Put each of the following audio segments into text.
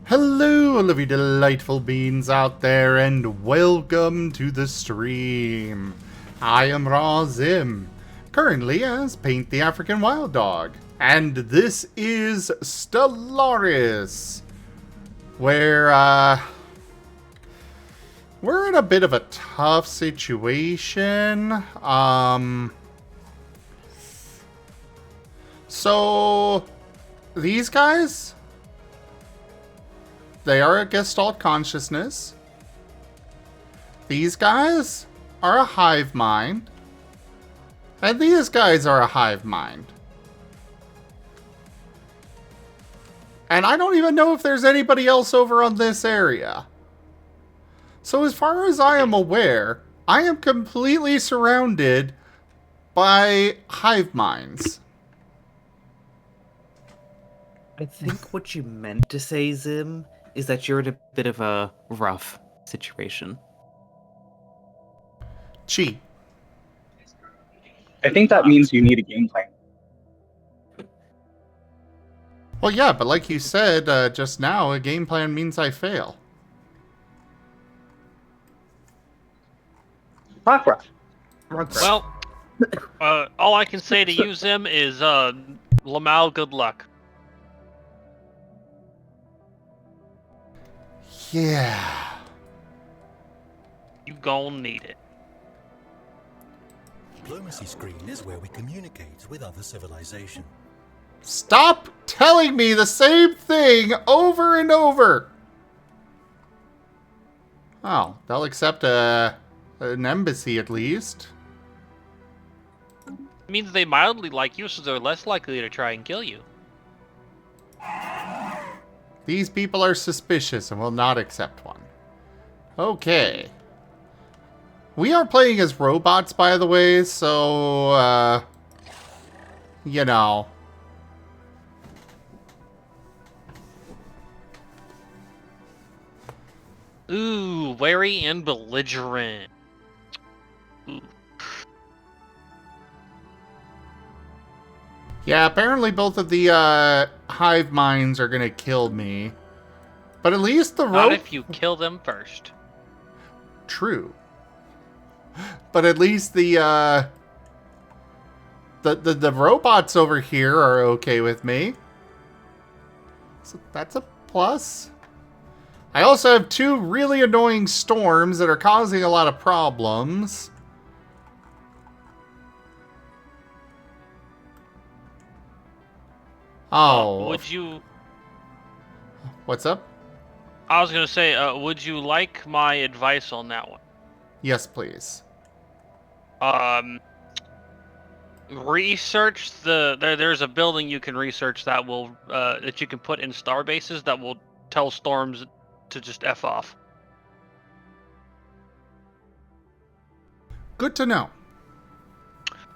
Hello, all of you delightful beings out there, and welcome to the stream. I am Raw Zim, currently as Paint the African Wild Dog, and this is Stellaris, where, we're in a bit of a tough situation. So, these guys, they are a gestalt consciousness. These guys are a hive mind. And these guys are a hive mind. And I don't even know if there's anybody else over on this area. So as far as I am aware, I am completely surrounded by hive minds. I think what you meant to say, Zim, is that you're in a bit of a rough situation. Cheat. I think that means you need a game plan. Well, yeah, but like you said just now, a game plan means I fail. Rock. Well, all I can say to you, Zim, is Lamal, good luck. Yeah. You gon' need it. Diplomacy screen is where we communicate with other civilization. Stop telling me the same thing over and over! Oh, they'll accept an embassy at least. It means they mildly like you, so they're less likely to try and kill you. These people are suspicious and will not accept one. Okay. We are playing as robots, by the way, so, you know. Ooh, wary and belligerent. Ooh. Yeah, apparently both of the, hive minds are gonna kill me. But at least the Not if you kill them first. True. But at least the robots over here are okay with me. So that's a plus. I also have two really annoying storms that are causing a lot of problems. Oh. Would you... What's up? I was gonna say, would you like my advice on that one? Yes, please. Research there's a building you can research that will, that you can put in star bases that will tell storms to just F off. Good to know.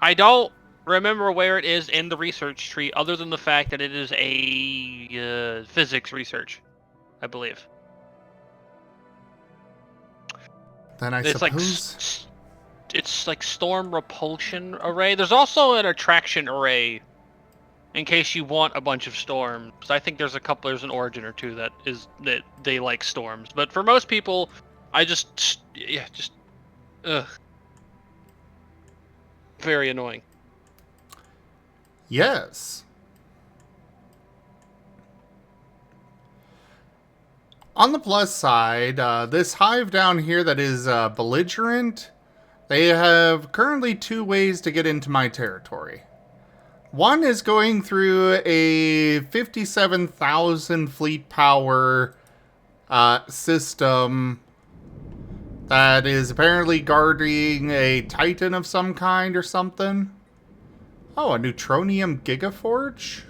I don't remember where it is in the research tree, other than the fact that it is a physics research, I believe. Then I It's suppose... it's like storm repulsion array. There's also an attraction array, in case you want a bunch of storms. I think there's an origin or two that they like storms. But for most people, ugh, very annoying. Yes. On the plus side, this hive down here that is belligerent, they have currently two ways to get into my territory. One is going through a 57,000 fleet power system that is apparently guarding a titan of some kind or something. Oh, a neutronium gigaforge?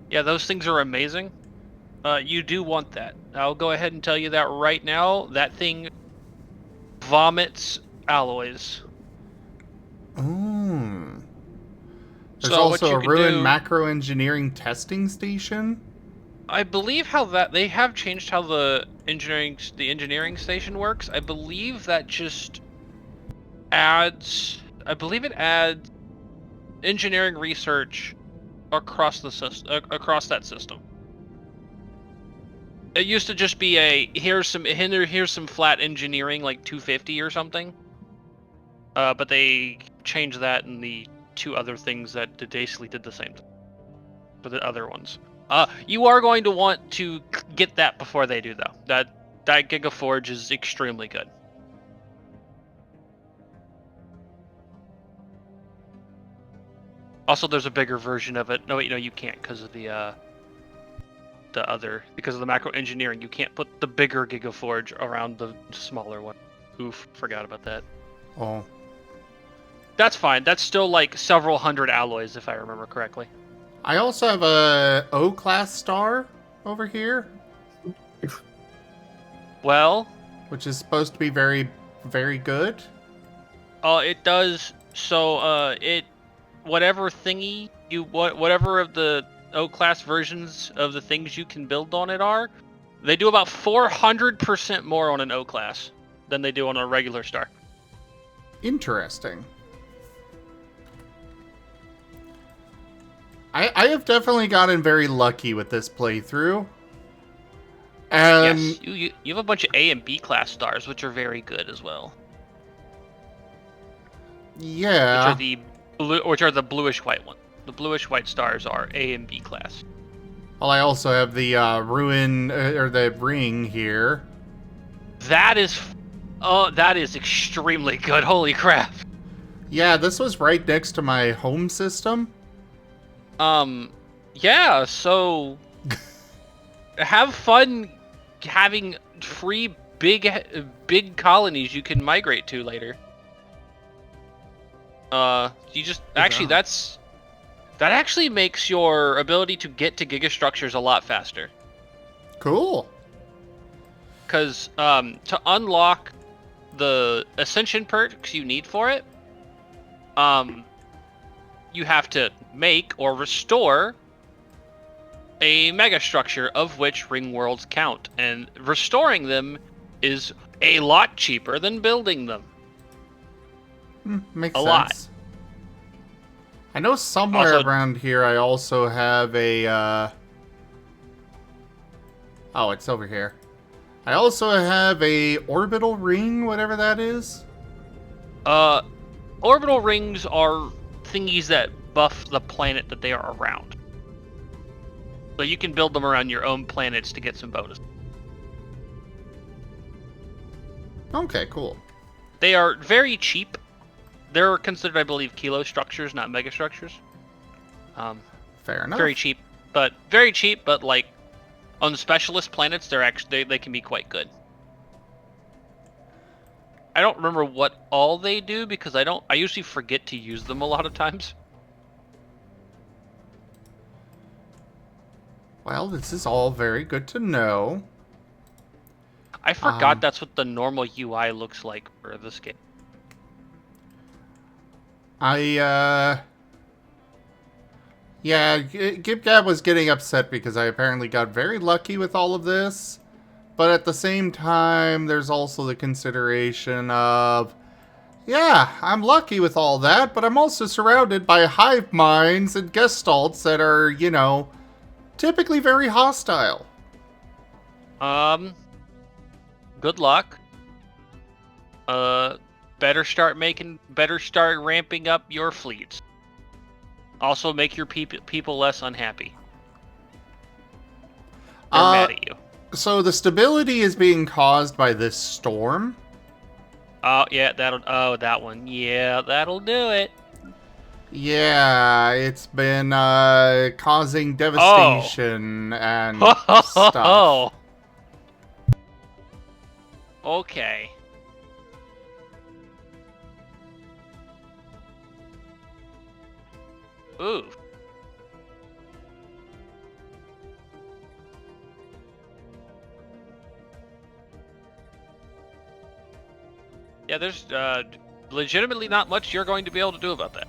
Yeah, those things are amazing. You do want that. I'll go ahead and tell you that right now. That thing vomits alloys. Ooh. There's So what also you a can ruined do- macro engineering testing station. I believe how that they have changed how the engineering station works. I believe that just adds. I believe it adds engineering research across the system, across that system. It used to just be here's some flat engineering like 250 or something. But they changed that in the 2 other things that basically did the same thing for the other ones. You are going to want to get that before they do though. That Gigaforge is extremely good. Also, there's a bigger version of it. No, wait, no, you can't because of because of the macro engineering. You can't put the bigger Gigaforge around the smaller one. Oof, forgot about that. Oh. That's fine. That's still like several hundred alloys, if I remember correctly. I also have a O-class star over here, Well, which is supposed to be very, very good. it does. So, whatever thingy whatever of the O-class versions of the things you can build on it are, they do about 400% more on an O-class than they do on a regular star. Interesting. I have definitely gotten very lucky with this playthrough. And Yes, you have a bunch of A and B class stars, which are very good as well. yeah. Which are the bluish white one. The bluish white stars are A and B class. Well, I also have the ruin or the ring here. That is extremely good. Holy crap. Yeah, this was right next to my home system. Yeah, so have fun having free big colonies you can migrate to later. You just actually Yeah. that actually makes your ability to get to gigastructures a lot faster. Cool. Because to unlock the ascension perks you need for it, you have to make or restore a megastructure, of which ring worlds count, and restoring them is a lot cheaper than building them. Makes A sense. lot. I know somewhere Also- around here I also have a oh, it's over here. I also have a orbital ring, whatever that is. Orbital rings are thingies that buff the planet that they are around. So you can build them around your own planets to get some bonus. Okay, cool. They are very cheap. They're considered, I believe, kilo structures, not mega structures. Fair enough. Very cheap, but like on specialist planets, they can be quite good. I don't remember what all they do because I usually forget to use them a lot of times. Well, this is all very good to know. I forgot that's what the normal UI looks like for this game. Yeah, GibGab was getting upset because I apparently got very lucky with all of this. But at the same time, there's also the consideration of, yeah, I'm lucky with all that, but I'm also surrounded by hive minds and gestalts that are, you know, typically very hostile. Good luck. Better start ramping up your fleets. Also, make your people less unhappy. They're mad at you. So the stability is being caused by this storm. Oh yeah, that one. Yeah, that'll do it. Yeah, it's been causing devastation and stuff. Oh. Okay. Ooh. Yeah, there's legitimately not much you're going to be able to do about that.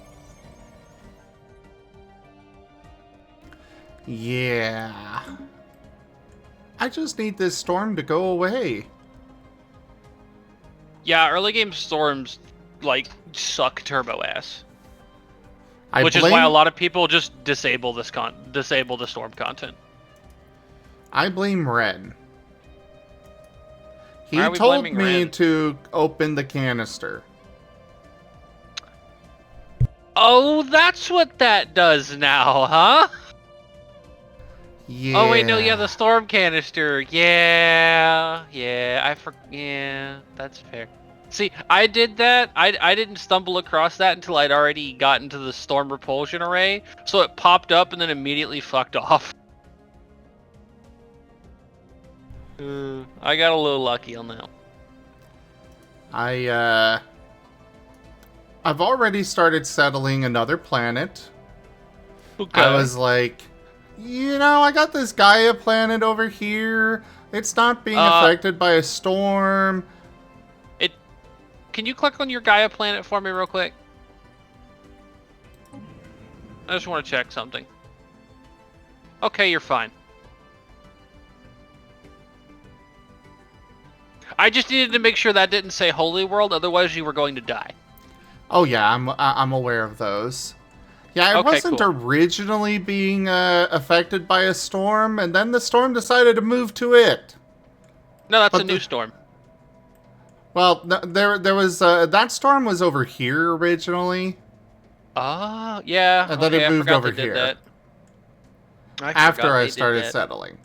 Yeah. I just need this storm to go away. Yeah, early game storms like suck turbo ass. I Which is blame, why a lot of people just disable the storm content. I blame Ren. He Why are we told blaming me Ren? to open the canister. Oh, that's what that does now, huh? Yeah. Oh wait, no, yeah, the storm canister. Yeah, yeah, that's fair. See, I did that. I didn't stumble across that until I'd already gotten to the storm repulsion array, so it popped up and then immediately fucked off. I got a little lucky on that. I've already started settling another planet. Okay. I was like, I got this Gaia planet over here. It's not being affected by a storm. Can you click on your Gaia planet for me real quick? I just want to check something. Okay, you're fine. I just needed to make sure that didn't say Holy World, otherwise you were going to die. Oh yeah, I'm aware of those. Yeah, it Okay, wasn't cool. originally being affected by a storm, and then the storm decided to move to it. No, that's But a new storm. Well, there was that storm was over here originally. Ah, yeah. And then okay, it moved I forgot over they did here. that. I After forgot I they did started that. settling.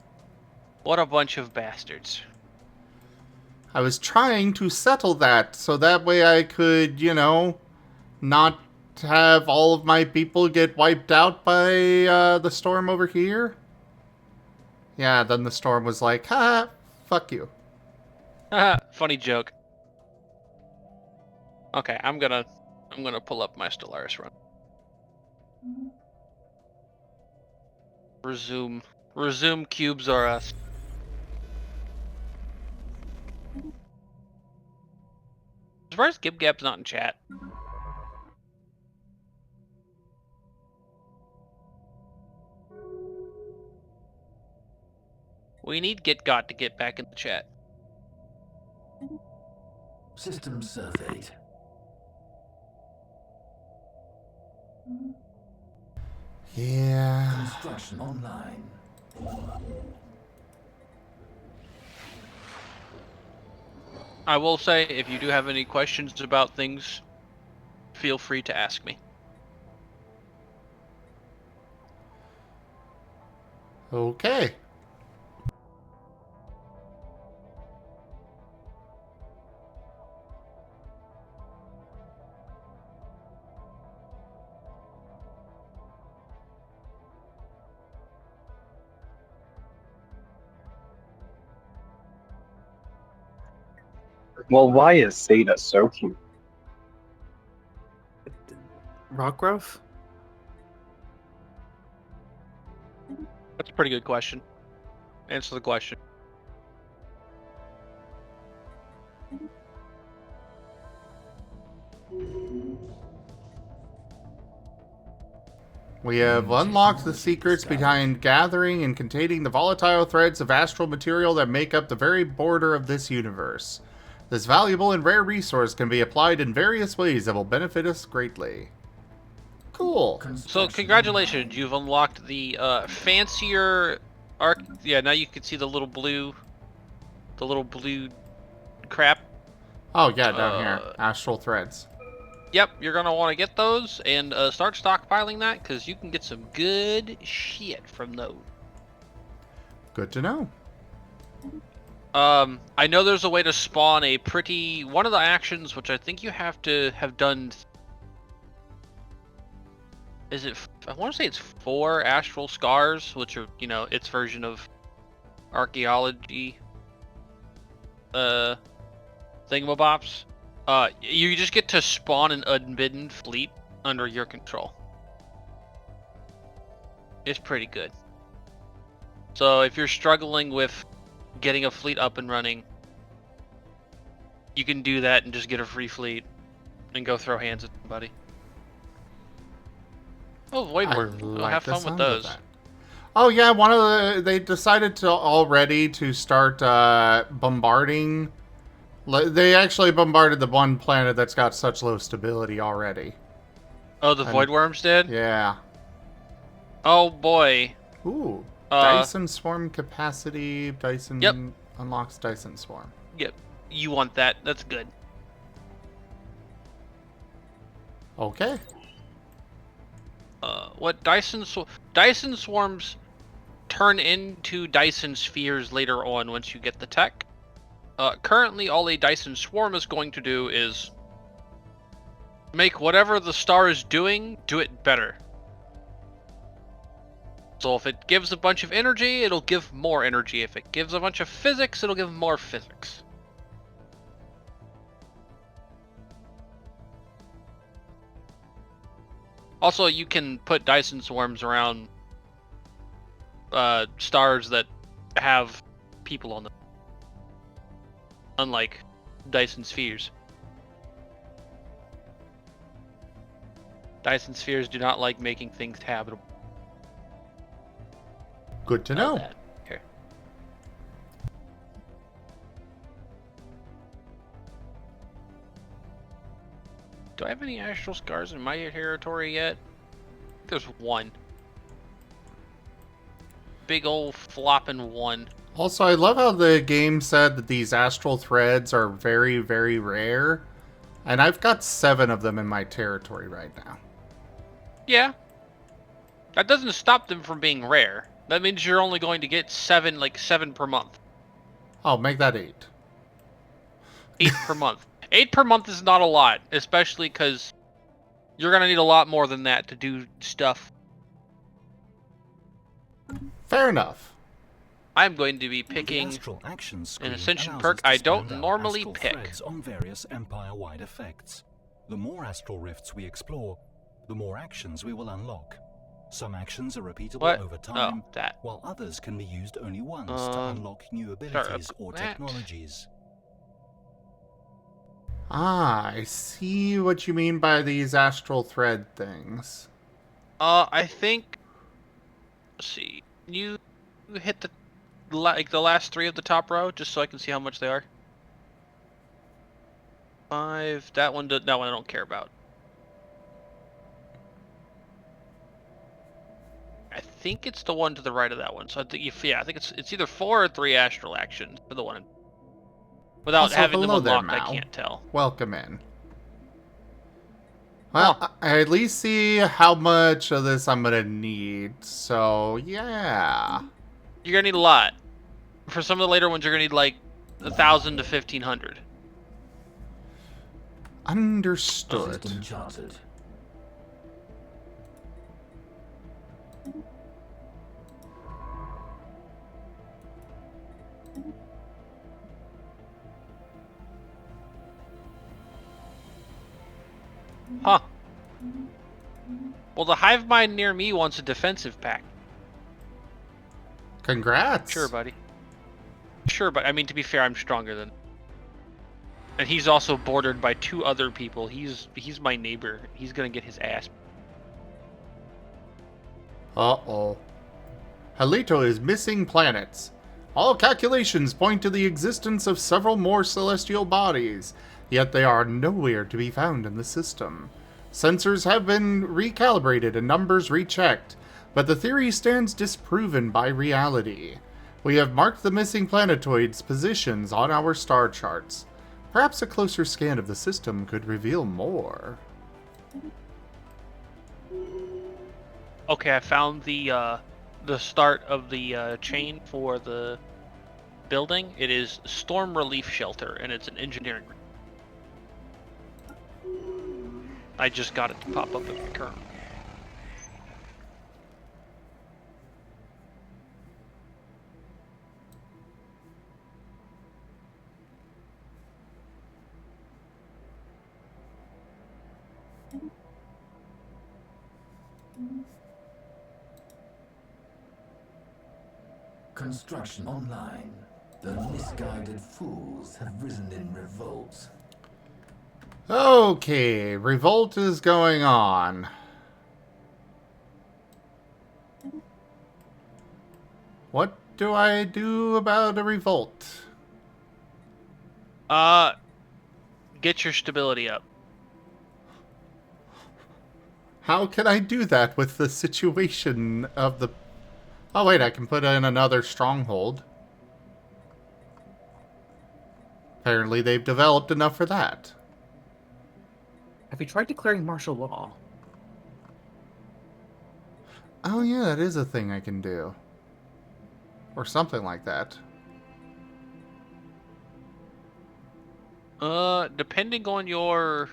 What a bunch of bastards. I was trying to settle that so that way I could, not have all of my people get wiped out by the storm over here. Yeah, then the storm was like, ha, fuck you. Funny joke. Okay, I'm gonna pull up my Stellaris run. Resume cubes are us. As far as GibGab's not in chat. We need GitGot to get back in the chat. System surveyed. Yeah. Construction online. I will say, if you do have any questions about things, feel free to ask me. Okay. Well, why is Seda so cute? Rock growth? That's a pretty good question. Answer the question. We have unlocked the secrets behind gathering and containing the volatile threads of astral material that make up the very border of this universe. This valuable and rare resource can be applied in various ways that will benefit us greatly. Cool. So congratulations, you've unlocked the fancier arc. Yeah, now you can see the little blue crap. Oh yeah, down here. Astral threads. Yep, you're gonna want to get those and start stockpiling that because you can get some good shit from those. Good to know. I know there's a way to spawn one of the actions, which I think you have to have done. I want to say it's 4 astral scars, which are, its version of archaeology thingamabops. You just get to spawn an unbidden fleet under your control. It's pretty good. So if you're struggling with getting a fleet up and running, you can do that and just get a free fleet and go throw hands at somebody. Oh, Voidworm. Have the fun with sound of those. that. Oh yeah, they decided to already to start bombarding. They actually bombarded the one planet that's got such low stability already. Oh, the Voidworms did? Yeah. Oh boy. Ooh. Dyson swarm capacity. Dyson Yep. unlocks Dyson swarm. Yep. You want that? That's good. Okay. What Dyson swarms turn into Dyson spheres later on once you get the tech. Currently, all a Dyson swarm is going to do is make whatever the star is doing, do it better. So if it gives a bunch of energy, it'll give more energy. If it gives a bunch of physics, it'll give more physics. Also, you can put Dyson swarms around stars that have people on them. Unlike Dyson spheres. Dyson spheres do not like making things habitable. Good to know. That. Okay. Do I have any astral scars in my territory yet? I think there's one. Big old flopping one. Also, I love how the game said that these astral threads are very, very rare. And I've got 7 of them in my territory right now. Yeah. That doesn't stop them from being rare. That means you're only going to get 7 per month. Oh, make that 8. 8 per month. 8 per month is not a lot, especially because you're going to need a lot more than that to do stuff. Fair enough. I'm going to be The picking astral action screen an ascension allows perk us to I don't spend our normally astral pick. threads on various empire-wide effects. The more astral rifts we explore, the more actions we will unlock. Some actions are repeatable What? over time, Oh, that. while others can be used only once to unlock new abilities or that. technologies. Ah, I see what you mean by these astral thread things. I think. Let's see. You hit the last 3 of the top row, just so I can see how much they are. 5. That one. That one I don't care about. I think it's the one to the right of that one. So I think, I think it's either 4 or 3 astral actions for the one. Without Also, having them hello there, unlocked, I Mal. can't tell. Welcome in. Well, I at least see how much of this I'm gonna need, so yeah. You're gonna need a lot. For some of the later ones, you're gonna need like 1,000 to 1,500. Understood. System charted. Huh. Well, the hive mind near me wants a defensive pack. Congrats. Sure, buddy. Sure, but I mean, to be fair, I'm stronger than. And he's also bordered by 2 other people. He's my neighbor. He's gonna get his ass. Uh-oh. Halito is missing planets. All calculations point to the existence of several more celestial bodies, yet they are nowhere to be found in the system. Sensors have been recalibrated and numbers rechecked, but the theory stands disproven by reality. We have marked the missing planetoids' positions on our star charts. Perhaps a closer scan of the system could reveal more. Okay, I found the start of the chain for the building. It is Storm Relief Shelter, and it's an engineering. I just got it to pop up in my current. Construction online. The misguided fools have risen in revolt. Okay, revolt is going on. What do I do about a revolt? Get your stability up. How can I do that with the situation of the... Oh wait, I can put in another stronghold. Apparently they've developed enough for that. Have you tried declaring martial law? Oh yeah, that is a thing I can do. Or something like that. Depending on your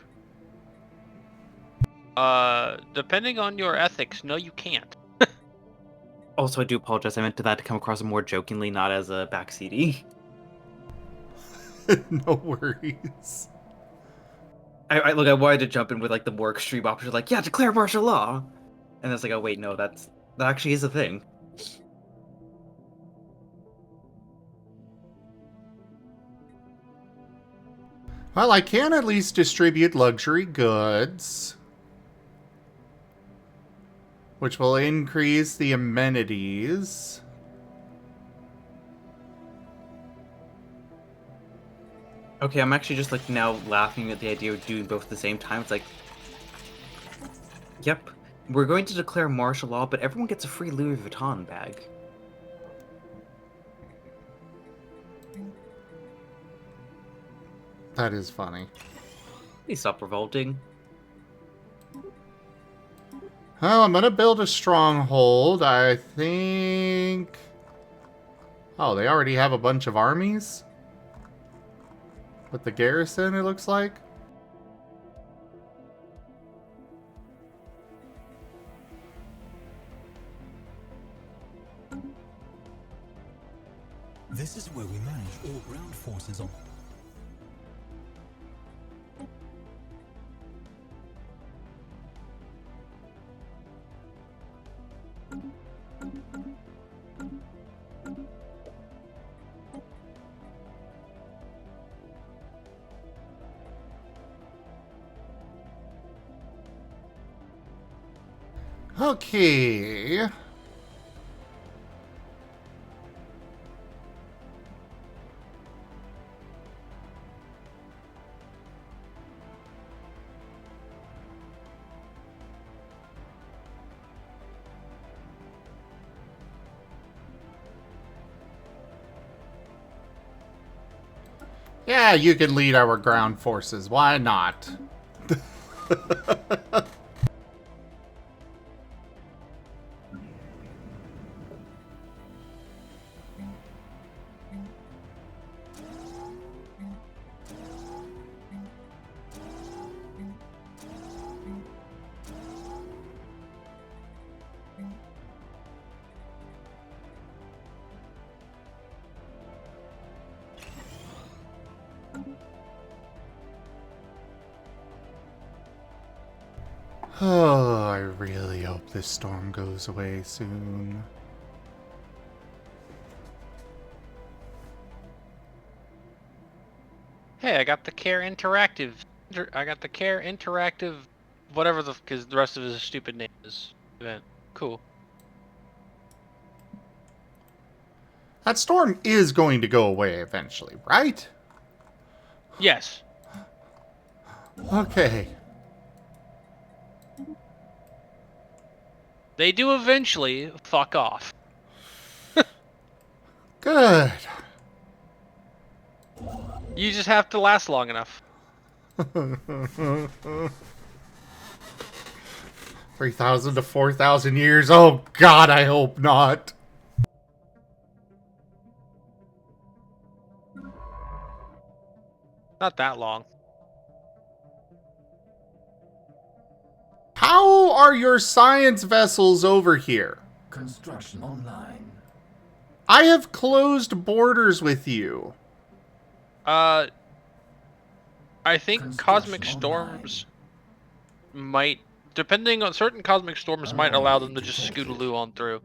ethics, no, you can't. Also, I do apologize. I meant to that to come across more jokingly, not as a backseaty. No worries. I look. I wanted to jump in with like the more extreme option, like, yeah, declare martial law, and it's like, oh wait, no, that actually is a thing. Well, I can at least distribute luxury goods, which will increase the amenities. Okay, I'm actually just like now laughing at the idea of doing both at the same time. It's like, yep, we're going to declare martial law, but everyone gets a free Louis Vuitton bag. That is funny. Please stop revolting. Well, I'm gonna build a stronghold. I think... Oh, they already have a bunch of armies? With the garrison, it looks like? This is where we manage all ground forces on. Okay. Yeah, you can lead our ground forces. Why not? Oh, I really hope this storm goes away soon. Hey, I got the Care Interactive. Whatever because the rest of his stupid name is event. Cool. That storm is going to go away eventually, right? Yes. Okay. They do eventually fuck off. Good. You just have to last long enough. 3,000 to 4,000 years. Oh God, I hope not. Not that long. How are your science vessels over here? Construction online. I have closed borders with you. I think Construction cosmic online. storms might, depending on certain cosmic storms, might allow them to just scootaloo on through.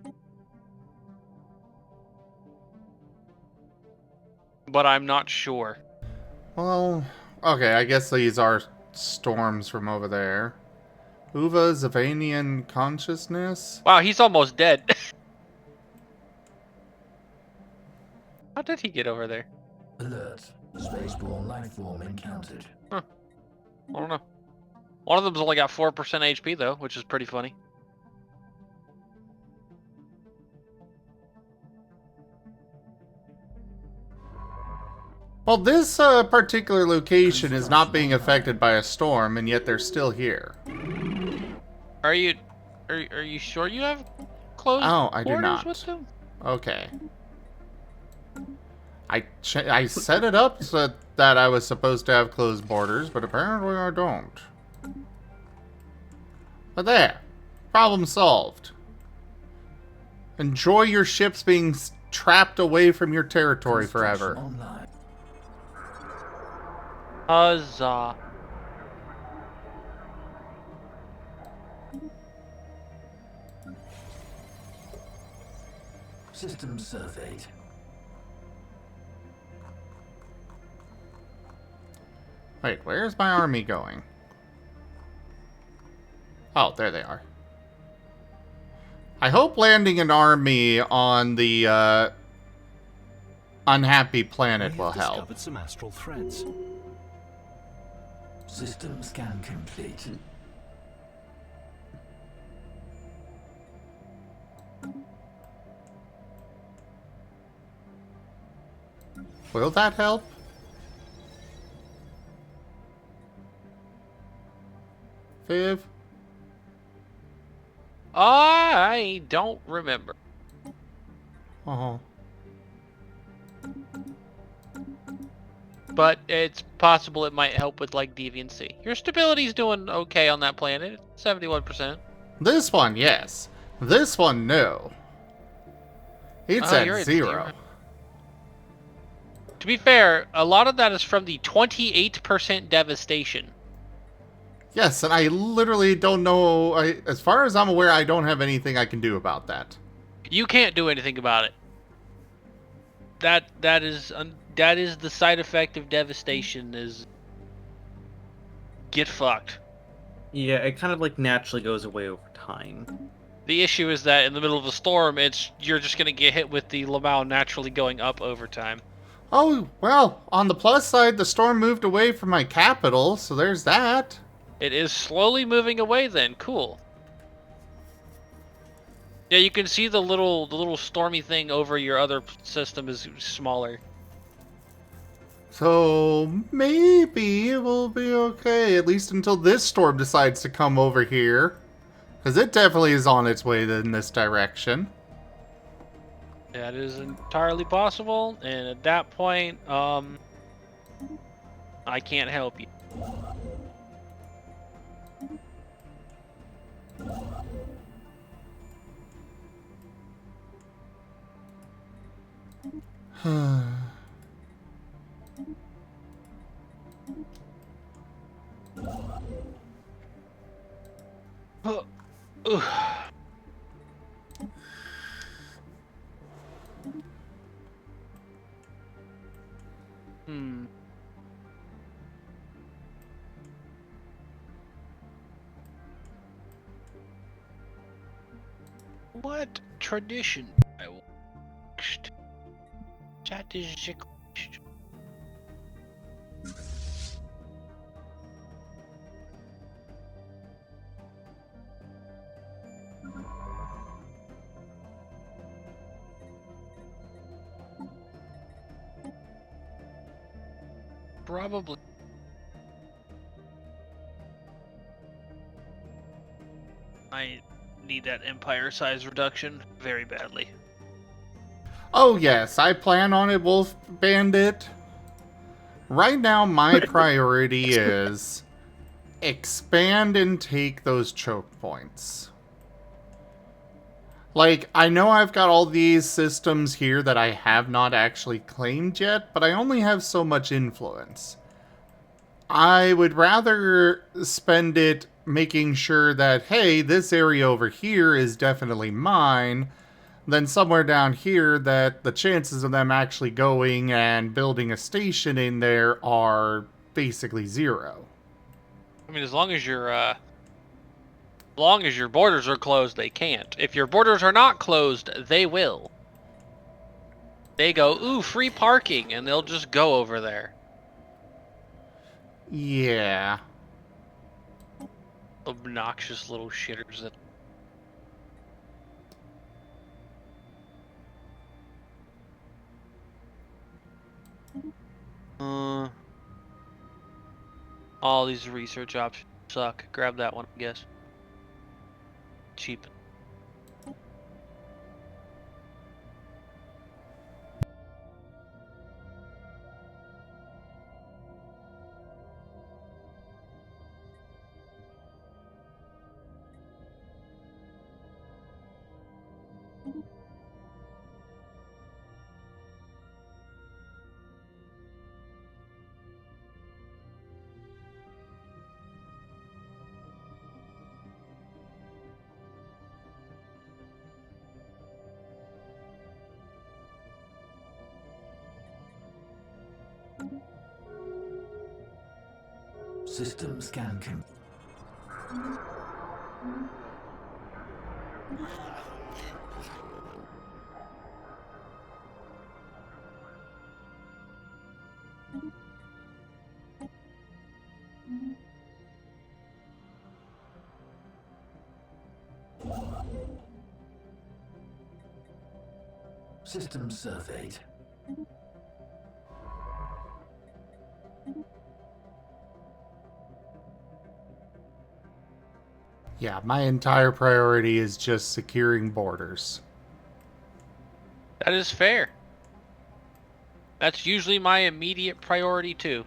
But I'm not sure. Well, okay, I guess these are storms from over there. Uva Zavanian consciousness? Wow, he's almost dead. How did he get over there? Alert. Spaceborne life form encountered. I don't know. One of them's only got 4% HP though, which is pretty funny. Well, this particular location is not being affected by a storm, and yet they're still here. Are you sure you have closed Oh, I do borders not. with them? Okay. I set it up so that I was supposed to have closed borders, but apparently I don't. But there. Problem solved. Enjoy your ships being trapped away from your territory forever. Construction online. Huzzah. System surveyed. Wait, where's my army going? Oh, there they are. I hope landing an army on the unhappy planet We will have help. discovered some astral threads. System scan complete. Will that help? Viv? I don't remember. Oh. But it's possible it might help with like deviancy. Your stability's doing okay on that planet. 71%. This one, yes. This one, no. It's Oh, you're at at 0. zero. To be fair, a lot of that is from the 28% devastation. Yes, and I literally don't know. As far as I'm aware, I don't have anything I can do about that. You can't do anything about it. That is the side effect of devastation. Is get fucked. Yeah, it kind of like naturally goes away over time. The issue is that in the middle of a storm, you're just gonna get hit with the Lamau naturally going up over time. Oh, well, on the plus side, the storm moved away from my capital, so there's that. It is slowly moving away then. Cool. Yeah, you can see the little stormy thing over your other system is smaller. So maybe it will be okay, at least until this storm decides to come over here. Because it definitely is on its way in this direction. That is entirely possible, and at that point, I can't help you. Hmm. What tradition I watched? That is the question. Probably. I need that empire size reduction very badly. Oh yes, I plan on it, Wolf Bandit. Right now, my priority is expand and take those choke points. Like, I know I've got all these systems here that I have not actually claimed yet, but I only have so much influence. I would rather spend it making sure that, hey, this area over here is definitely mine, than somewhere down here that the chances of them actually going and building a station in there are basically 0. I mean, as long as your borders are closed, they can't. If your borders are not closed, they will. They go, ooh, free parking, and they'll just go over there. Yeah. Obnoxious little shitters that. All these research options suck. Grab that one, I guess. Cheap. System scan com. System surveyed. Yeah, my entire priority is just securing borders. That is fair. That's usually my immediate priority too.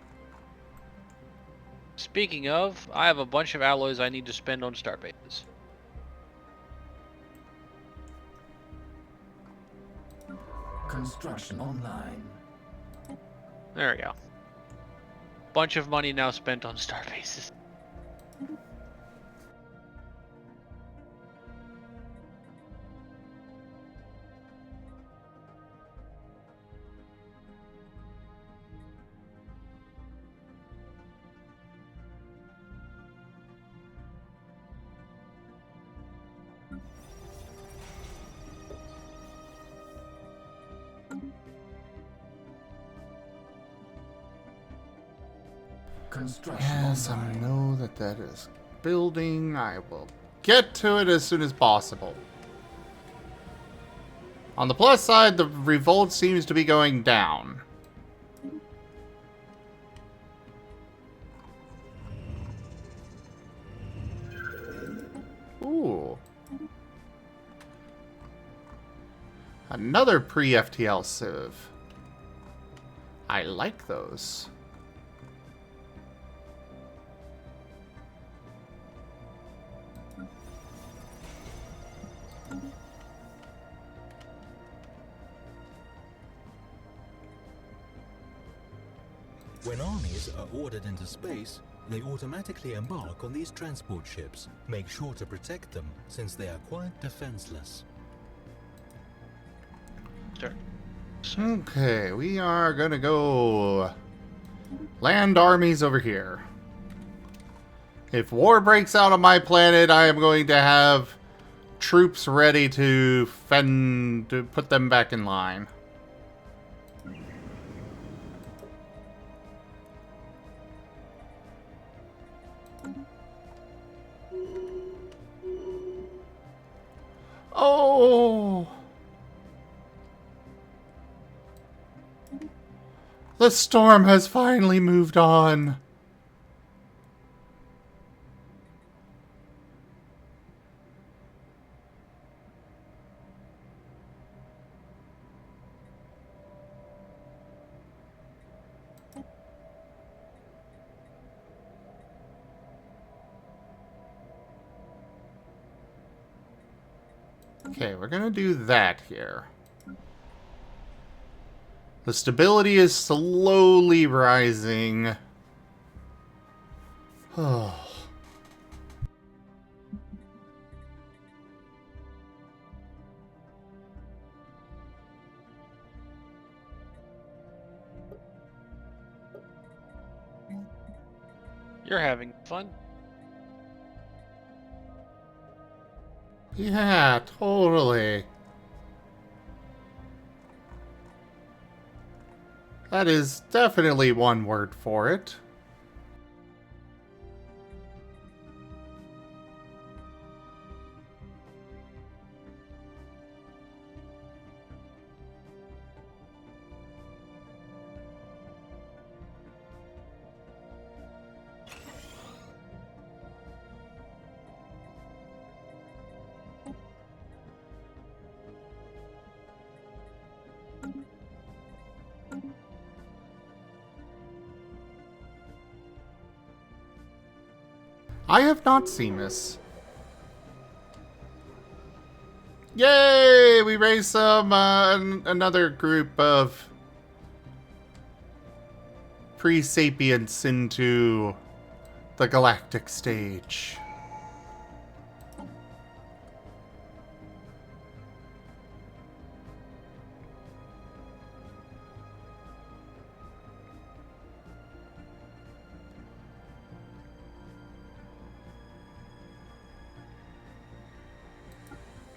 Speaking of, I have a bunch of alloys I need to spend on starbases. Construction online. There we go. Bunch of money now spent on starbases. Construction Yes, I online. know that is building. I will get to it as soon as possible. On the plus side, the revolt seems to be going down. Ooh. Another pre-FTL civ. I like those. When armies are ordered into space, they automatically embark on these transport ships. Make sure to protect them, since they are quite defenseless. Sure. Okay, we are gonna go land armies over here. If war breaks out on my planet, I am going to have troops ready to fend, to put them back in line. Oh! The storm has finally moved on. Okay, we're gonna do that here. The stability is slowly rising. Oh. You're having fun. Yeah, totally. That is definitely one word for it. I have not seen this. Yay! We raised some, another group of pre-sapients into the galactic stage.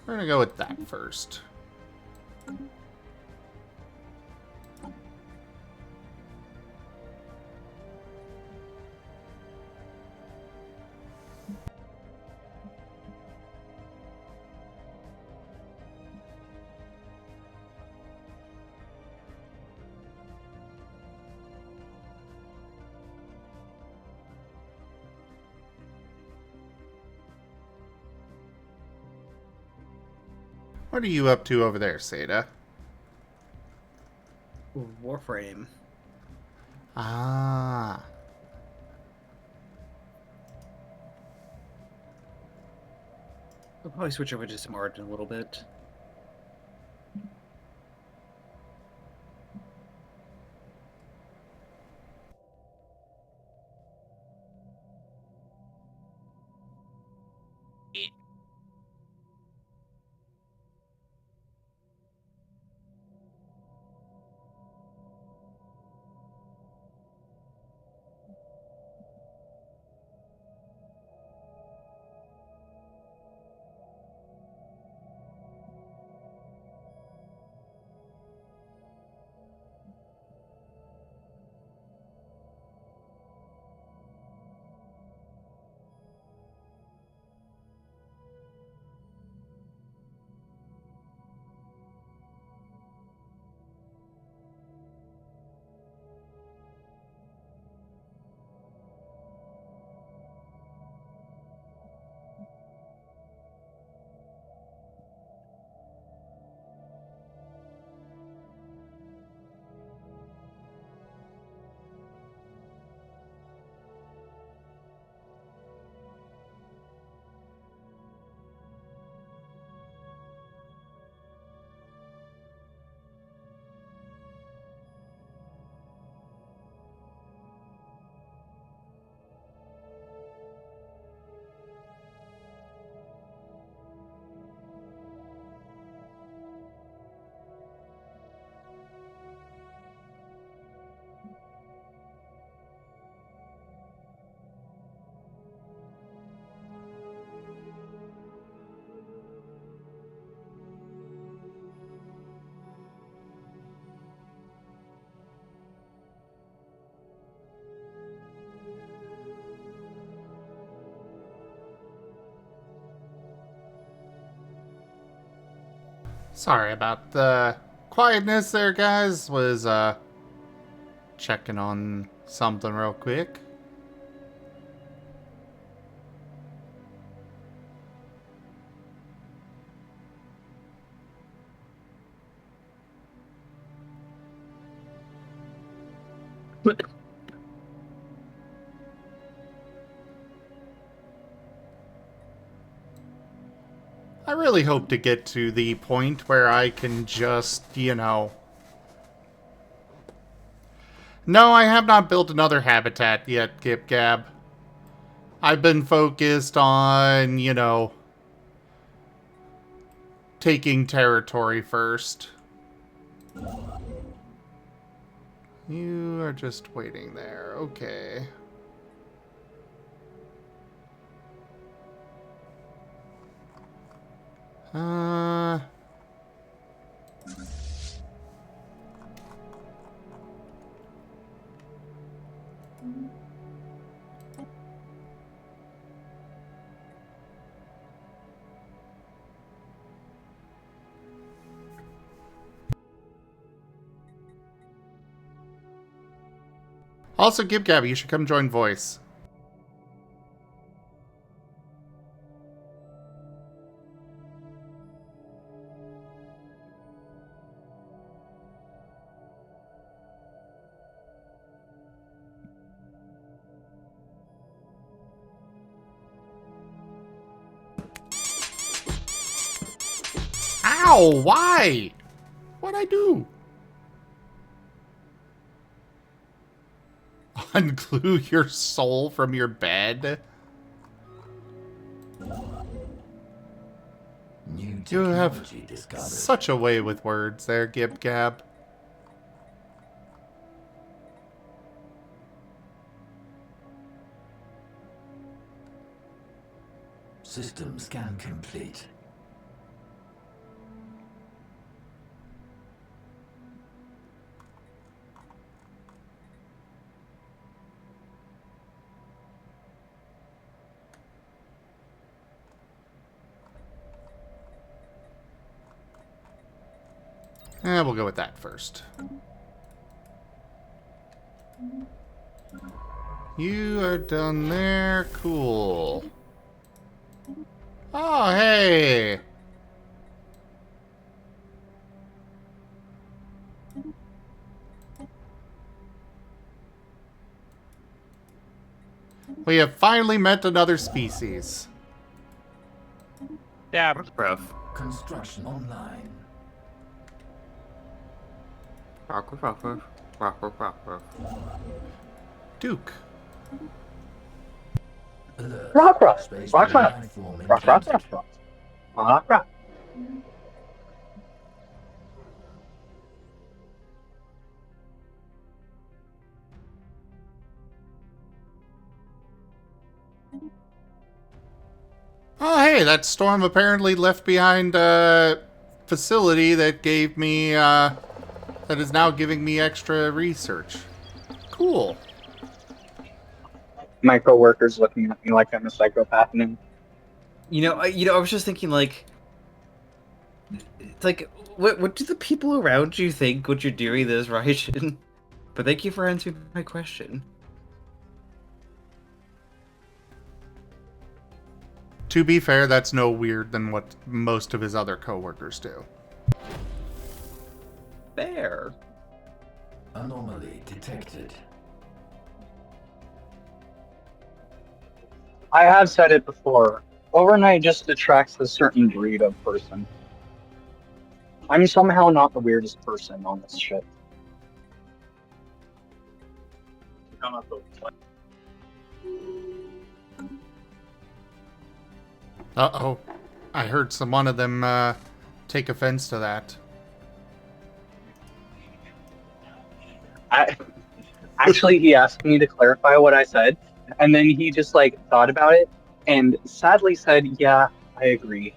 We're gonna go with that first. What are you up to over there, Seda? Warframe. Ah. I'll probably switch over to some art in a little bit. Sorry about the quietness there, guys. Was, checking on something real quick. I really hope to get to the point where I can just, you know... No, I have not built another habitat yet, Gib Gab. I've been focused on, you know, taking territory first. You are just waiting there. Okay. Uh... Also, Gib Gab, you should come join Voice. Ow! Why? What'd I do? Unglue your soul from your bed? New You have technology discovered. such a way with words there, Gib Gab. System scan complete. We'll go with that first. You are done there. Cool. Oh, hey! We have finally met another species. Yeah, Bruv. Construction online. Duke. Alert. Rock, rock, Space rock, rock, life form rock, rock, encountered. rock, rock, rock, rock. Oh, hey, that storm apparently left behind a facility that gave me, that is now giving me extra research. Cool. My coworker's looking at me like I'm a psychopath now. I was just thinking, like, it's like, what do the people around you think what you're doing this, right? But thank you for answering my question. To be fair, that's no weird than what most of his other coworkers do. Fair. Anomaly detected. I have said it before. Overnight just attracts a certain breed of person. I'm somehow not the weirdest person on this ship. Uh-oh. I heard one of them, take offense to that. Actually, he asked me to clarify what I said, and then he just, like, thought about it, and sadly said, yeah, I agree.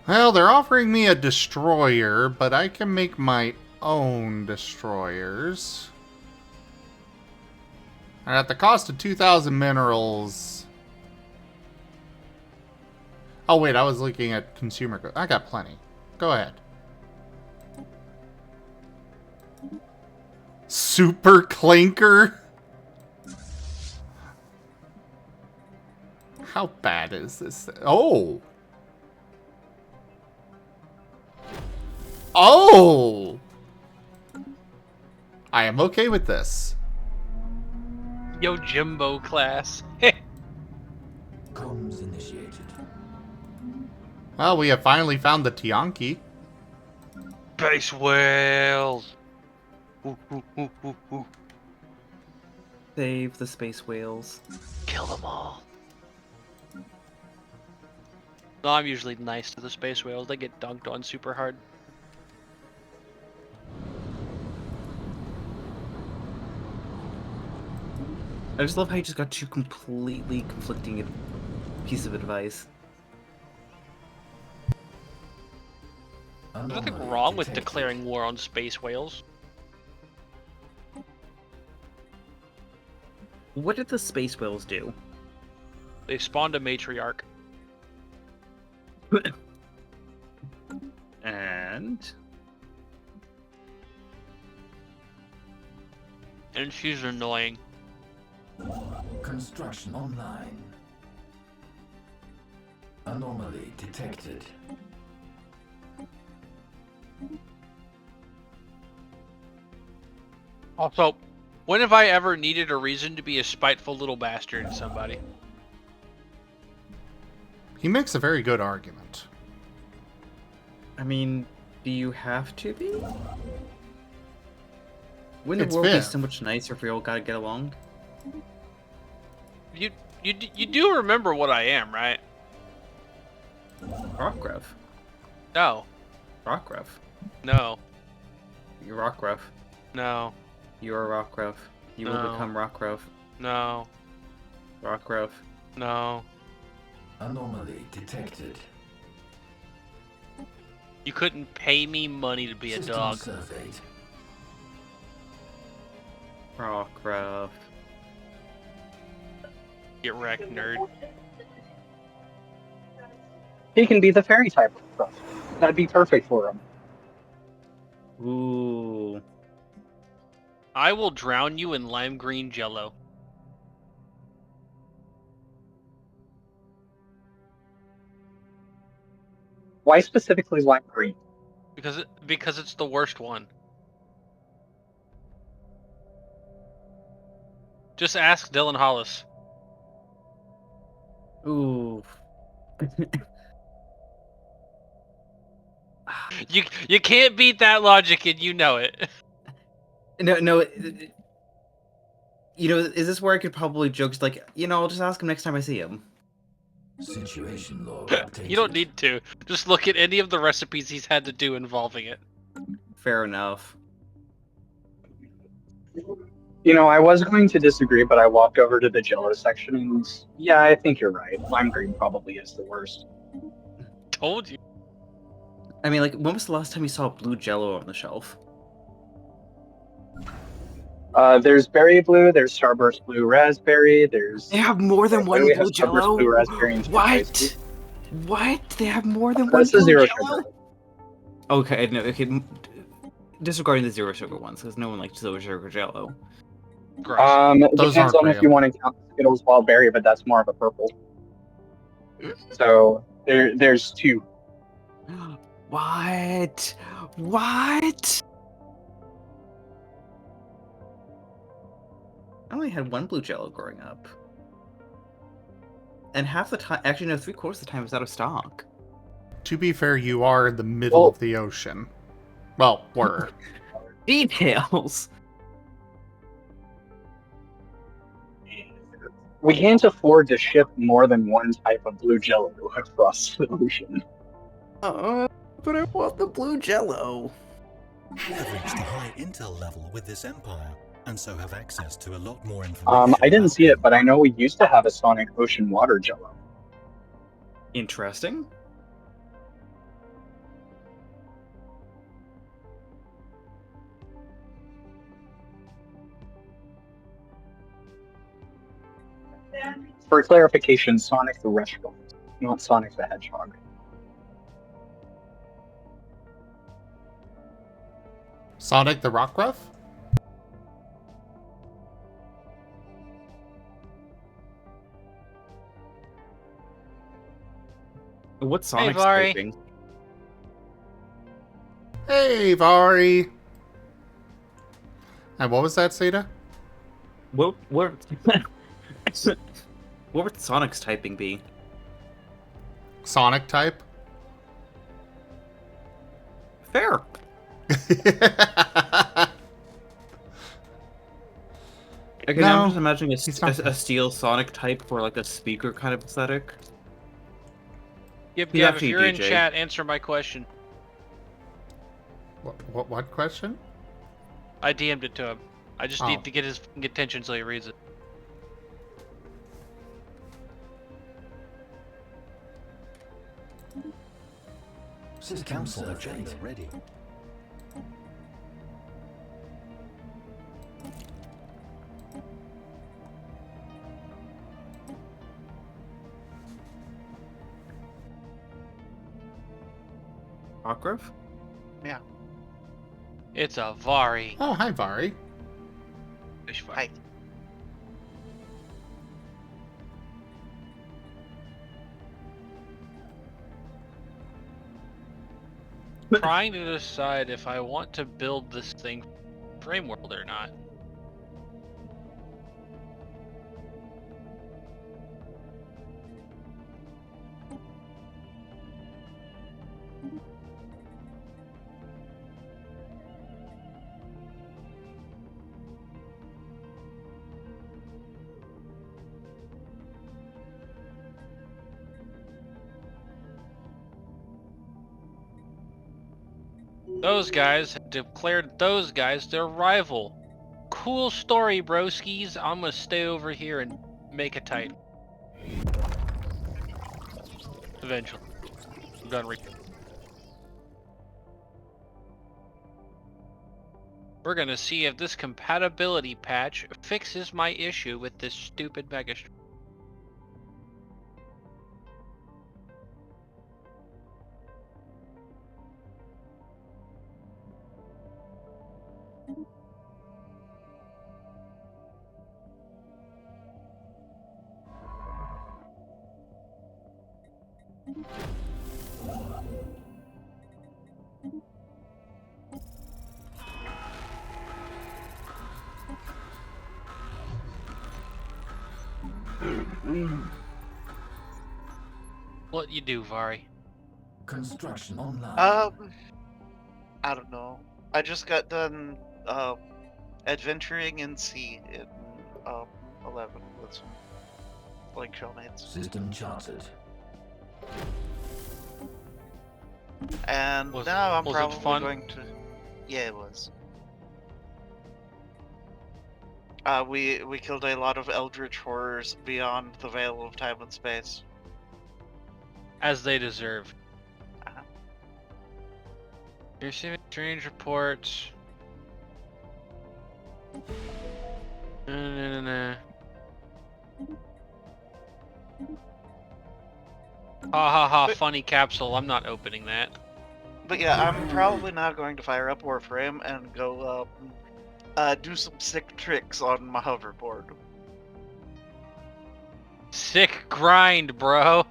Well, they're offering me a destroyer, but I can make my own destroyers. And at the cost of 2,000 minerals... Oh, wait, I was looking at consumer goods. I got plenty. Go ahead. Super Clanker? How bad is this? Oh! Oh! I am okay with this. Yo, Jimbo class. Comms initiated. Well, we have finally found the Tianki. Base whales. Ooh, ooh, ooh, ooh, ooh. Save the space whales. Kill them all. No, I'm usually nice to the space whales. They get dunked on super hard. I just love how you just got two completely conflicting pieces of advice. There's nothing Anomaly wrong with detected. declaring war on space whales. What did the space whales do? They spawned a matriarch. And She's annoying. Construction online. Anomaly detected. Also, when have I ever needed a reason to be a spiteful little bastard to somebody? He makes a very good argument. I mean, do you have to be? Wouldn't It's the world be Viv. so much nicer if we all gotta get along? You do remember what I am, right? Rockruff. No. Rockruff. No. You're Rockruff. No. You're a Rockruff. You will No. become Rockruff. No. Rockruff. No. Anomaly detected. You couldn't pay me money to be a System dog. surveyed. Rockruff. Get wrecked, nerd. He can be the fairy type of stuff. That'd be perfect for him. Ooh. I will drown you in lime green jello. Why specifically lime green? Because it's the worst one. Just ask Dylan Hollis. Ooh. You can't beat that logic, and you know it. No. You know, is this where I could probably joke, just like, I'll just ask him next time I see him. Situation log updated. You don't need to. Just look at any of the recipes he's had to do involving it. Fair enough. I was going to disagree, but I walked over to the Jello section and yeah, I think you're right. Lime green probably is the worst. Told you. I mean, like, when was the last time you saw blue Jello on the shelf? There's berry blue, there's starburst blue raspberry, there's... They have more than one we have blue starburst Jello? blue raspberry and What? What? They have more than one That's the blue zero Jello? sugar. Okay, no, okay. Disregarding the zero sugar ones, because no one likes zero sugar Jello. Gross. It Those depends aren't on if you real. want to count Skittles wild berry, but that's more of a purple. So there's two. What? What? I only had one blue Jello growing up. And half the time, actually no, 3/4 of the time it's out of stock. To be fair, you are in the middle of the ocean. Well, were. Details! We can't afford to ship more than one type of blue Jello across the ocean. But I want the blue Jello. We have reached a high intel level with this empire, and so have access to a lot more information. I didn't about see it, them. but I know we used to have a Sonic Ocean Water Jello. Interesting. For clarification, Sonic the restaurant, not Sonic the Hedgehog. Sonic the Rockruff? What's Sonic's Vari. typing? Hey, Vari! And what was that, Seda? What what would Sonic's typing be? Sonic type? Fair. Okay, now No, I'm just imagining he's not a steel Sonic type for like a speaker kind of aesthetic. Yep, He's Gav, if actually you're in DJ. chat, answer my question. What question? I DM'd it to him. I just Oh. need to get his attention so he reads it. System Council surveyed. agenda ready. Hawkgrove? It's a Vari. Oh, hi, Vari. Fish fire. Hi. Trying to decide if I want to build this thing frame world or not. Those guys have declared those guys their rival. Cool story, broskies. I'm gonna stay over here and make it tight. Eventually. I'm gonna We're gonna see if this compatibility patch fixes my issue with this stupid Megastr. What you do, Vari? Construction online. I don't know. I just got done adventuring in sea in 11 with some like shellmates. System charted. And Was now I'm it probably fun? going to. Yeah, it was. We killed a lot of eldritch horrors beyond the veil of time and space. As they deserve. Uh-huh. You're receiving strange reports. Ha ha ha, But- funny capsule. I'm not opening that. But yeah, I'm probably now going to fire up Warframe and go do some sick tricks on my hoverboard. Sick grind, bro.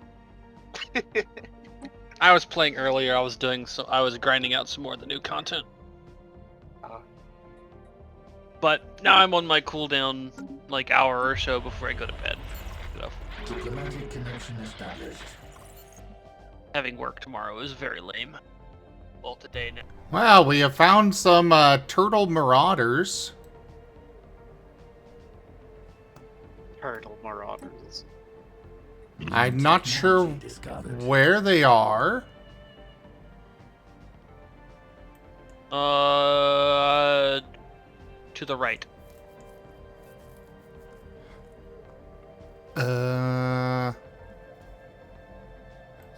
I was playing earlier. I was grinding out some more of the new content. But now I'm on my cooldown, like hour or so before I go to bed. So, Diplomatic connection established. having work tomorrow is very lame. Well, today now. Well, we have found some turtle marauders. Turtle Marauders. I'm not sure Technology discovered. where they are. To the right.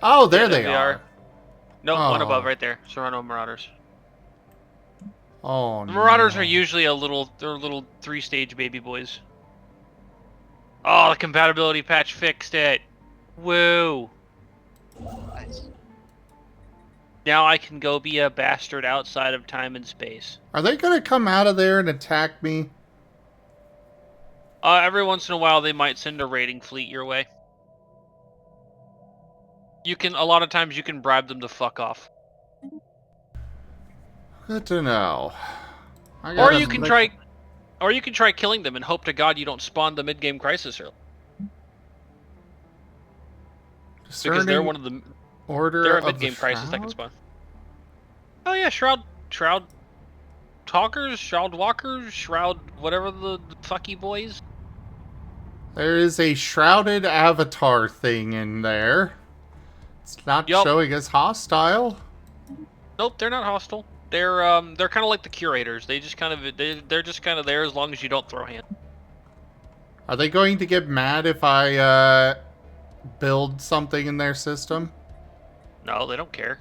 Oh, there Yeah, they are. No, one Oh. above right there. Serrano Marauders. Oh, The Marauders no. are usually they're little 3-stage baby boys. Oh, the compatibility patch fixed it. Woo. Nice. Now I can go be a bastard outside of time and space. Are they gonna come out of there and attack me? Every once in a while they might send a raiding fleet your way. A lot of times you can bribe them to fuck off. Good to know. I Or gotta you can make- try killing them and hope to God you don't spawn the mid-game crisis early. Because they're Discerning one of the order they're a of the mid-game crisis that can Shroud? spawn. Oh yeah, Shroud Talkers, Shroud Walkers, Shroud whatever the fucky boys. There is a shrouded avatar thing in there. It's not Yup. showing as hostile. Nope, they're not hostile. They're kind of like the curators. They just kind of they're just kind of there as long as you don't throw hand. Are they going to get mad if I build something in their system? No, they don't care.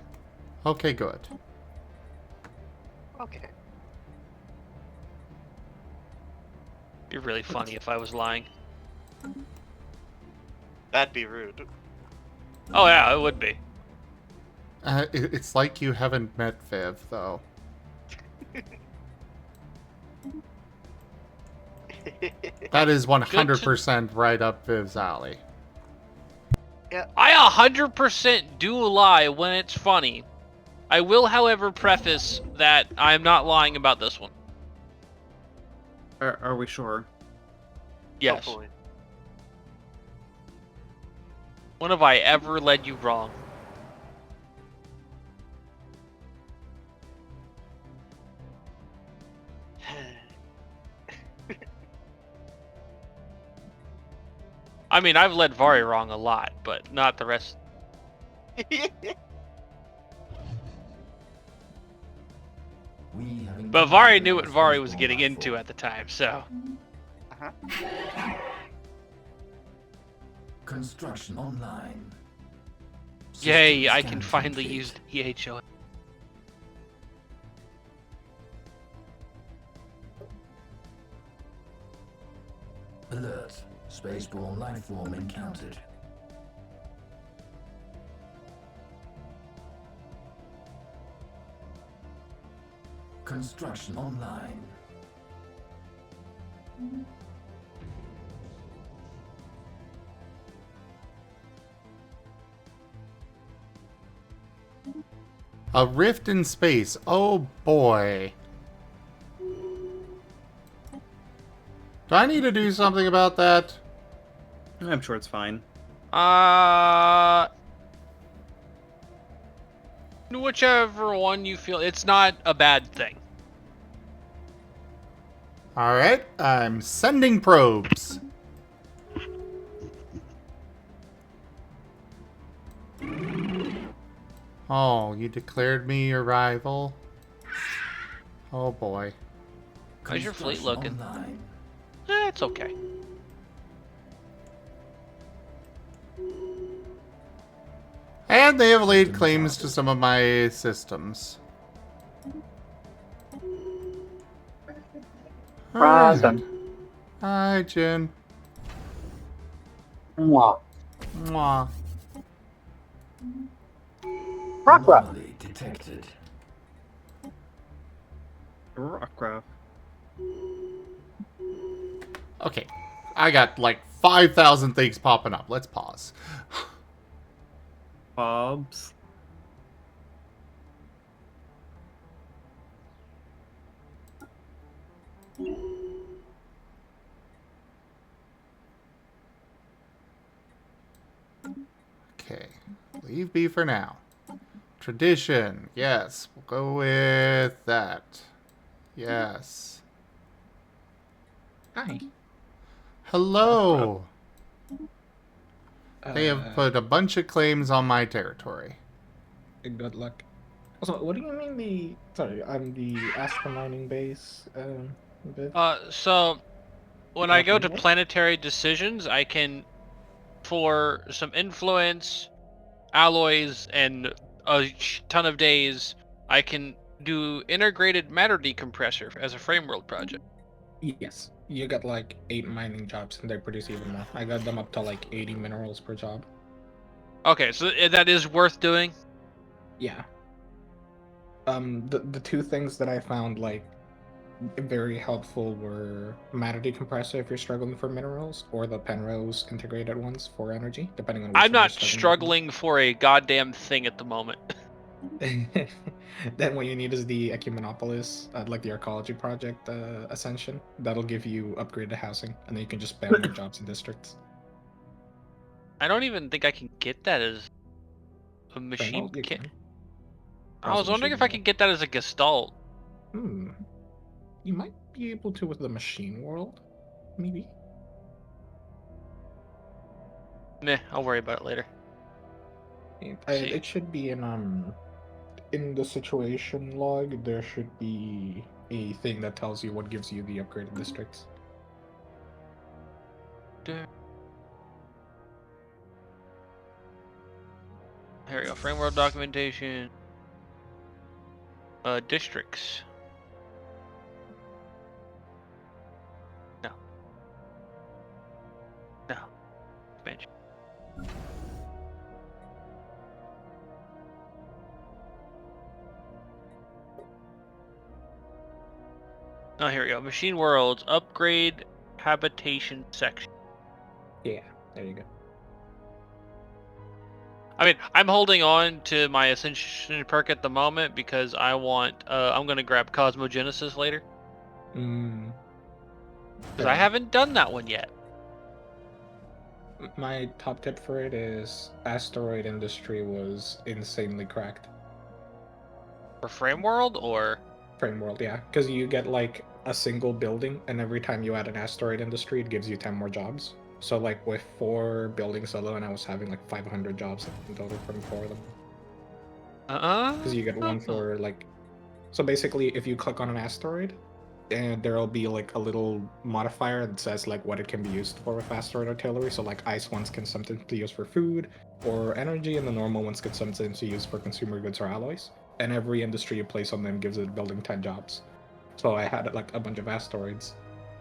Okay, good. Okay. It'd be really funny if I was lying. That'd be rude. Oh yeah, it would be. It's like you haven't met Viv, though. That is 100% right up Viv's alley. I 100% do lie when it's funny. I will, however, preface that I'm not lying about this one. Are we sure? Yes. Hopefully. When have I ever led you wrong? I mean, I've led Vari wrong a lot, but not the rest. But Vari knew what Vari was getting into at the time, so. Construction online. Yay, System I scan can finally complete. use the EHO. Alert. Spaceborne life form encountered. Construction online. A rift in space. Oh boy. Do I need to do something about that? I'm sure it's fine. Whichever one you feel. It's not a bad thing. Alright, I'm sending probes. Oh, you declared me your rival? Oh boy. How's your fleet Construction looking? online. It's okay. And they have laid claims to some of my systems. Razen. Hi, Jin. Mwah. Mwah. Rockruff. Anomaly detected. Rockcraft. Okay, I got like 5,000 things popping up. Let's pause. Bobs. Okay, leave B for now. Tradition, yes, we'll go with that. Yes. Hi. Hello. They have put a bunch of claims on my territory. Good luck. Also, what do you mean the... Sorry, I'm the Astro mining base, bit? So when I go to Okay. planetary decisions, I can, for some influence, alloys, and a ton of days, I can do integrated matter decompressor as a frame world project. Yes. You got like 8 mining jobs and they produce even more. I got them up to like 80 minerals per job. Okay, so that is worth doing. Yeah. The two things that I found like very helpful were matter decompressor if you're struggling for minerals, or the Penrose integrated ones for energy, depending on which I'm one you're not struggling struggling for a goddamn thing at the moment. with. Then what you need is the Ecumenopolis, like the Arcology Project Ascension. That'll give you upgraded housing, and then you can just spam more jobs in districts. I don't even think I can get that as a Well, machine. you can. I was wondering if I could get that as a gestalt. You might be able to with the machine world, maybe. Meh, I'll worry about it later. It should be in the situation log. There should be a thing that tells you what gives you the upgraded districts. Here we go. Framework documentation. Districts. No. No. Expansion. Oh, here we go. Machine Worlds upgrade habitation section. Yeah, there you go. I mean, I'm holding on to my Ascension perk at the moment because I want. I'm gonna grab Cosmogenesis later because I haven't done that one yet. My top tip for it is asteroid industry was insanely cracked. For Frame World or Frame world, yeah, because you get like a single building, and every time you add an asteroid industry, it gives you 10 more jobs. So like with 4 buildings alone, I was having like 500 jobs in total from 4 of them. Because you get one for like, so basically, if you click on an asteroid, and there'll be like a little modifier that says like what it can be used for with asteroid artillery. So like ice ones can sometimes be used for food or energy, and the normal ones can sometimes be used for consumer goods or alloys. And every industry you place on them gives it building 10 jobs. So I had like a bunch of asteroids,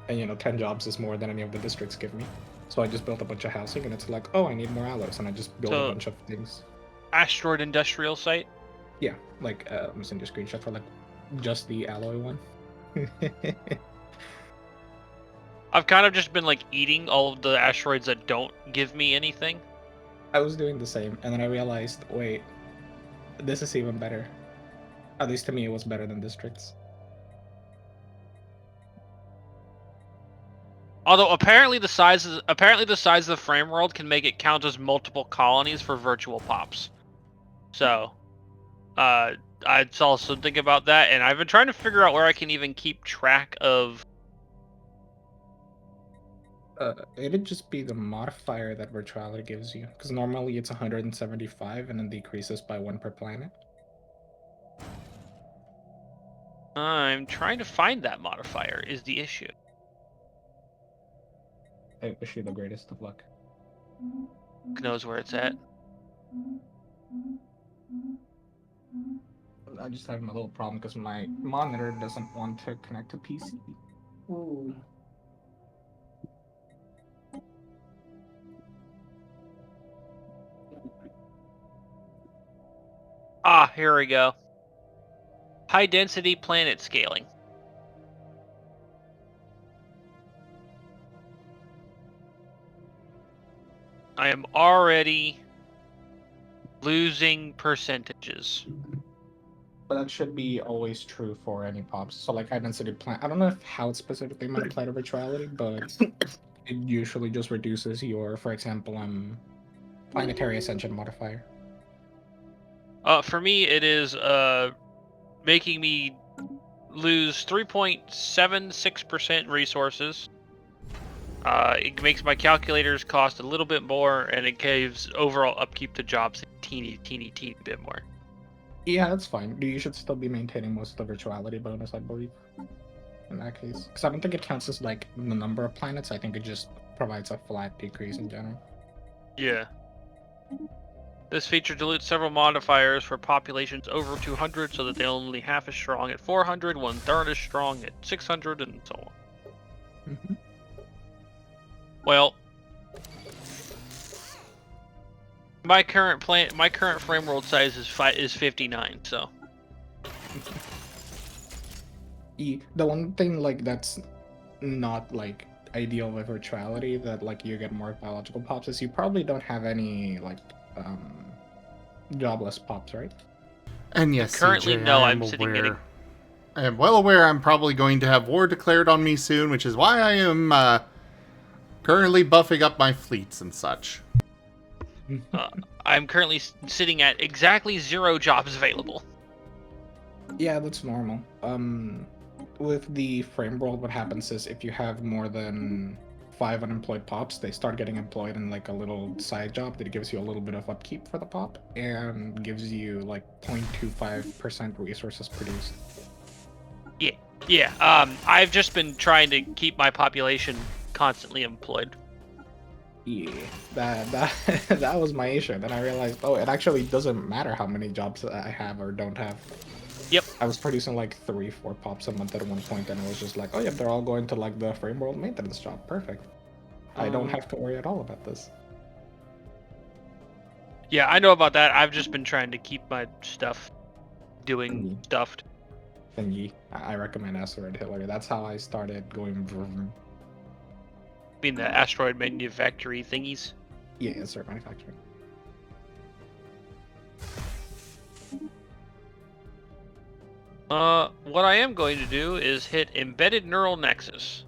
and 10 jobs is more than any of the districts give me. So I just built a bunch of housing, and it's like, oh, I need more alloys, and I just built a bunch of things. Asteroid industrial site. Yeah, like I'm sending you a screenshot for like just the alloy one. I've kind of just been like eating all of the asteroids that don't give me anything. I was doing the same, and then I realized, wait, this is even better. At least to me, it was better than districts. Although apparently the size of the frame world can make it count as multiple colonies for virtual pops. So, I'd also think about that, and I've been trying to figure out where I can even keep track of. It'd just be the modifier that virtuality gives you, because normally it's 175 and then decreases by 1 per planet. I'm trying to find that modifier is the issue. I wish you the greatest of luck. Who knows where it's at? I just have a little problem because my monitor doesn't want to connect to PC. Ooh. Ah, here we go. High density planet scaling. I am already losing percentages. But that should be always true for any pops. So like high density planet, I don't know how it's specifically meant to apply to virtuality, but it usually just reduces your, for example, planetary ascension modifier. For me, it is making me lose 3.76% resources. It makes my calculators cost a little bit more, and it gives overall upkeep to jobs a teeny bit more. Yeah, that's fine. You should still be maintaining most of the virtuality bonus, I believe, in that case. Because I don't think it counts as like the number of planets. I think it just provides a flat decrease in general. Yeah. This feature dilutes several modifiers for populations over 200 so that they're only half as strong at 400, 1/3 as strong at 600, and so on. Mm-hmm. Well, my current frame world size is 59, so. The one thing like that's not like ideal with virtuality that like you get more biological pops is you probably don't have any like jobless pops, right? And yes, Currently, CJ, no, I I'm sitting aware. getting. I am well aware I'm probably going to have war declared on me soon, which is why I am currently buffing up my fleets and such. I'm currently sitting at exactly 0 jobs available. Yeah, that's normal. With the frame world, what happens is if you have more than 5 unemployed pops, they start getting employed in like a little side job that gives you a little bit of upkeep for the pop and gives you like 0.25% resources produced. Yeah. I've just been trying to keep my population constantly employed. Yeah, that was my issue. Then I realized, oh, it actually doesn't matter how many jobs I have or don't have. Yep. I was producing like 3-4 pops a month at one point, and it was just like, oh yeah, they're all going to like the frame world maintenance job. Perfect. I don't have to worry at all about this. Yeah, I know about that. I've just been trying to keep my stuff doing stuff. thingy. I recommend Asteroid Hillary. That's how I started going vroom. mean the asteroid manufactory thingies? Yeah, insert manufacturing. What I am going to do is hit embedded neural nexus.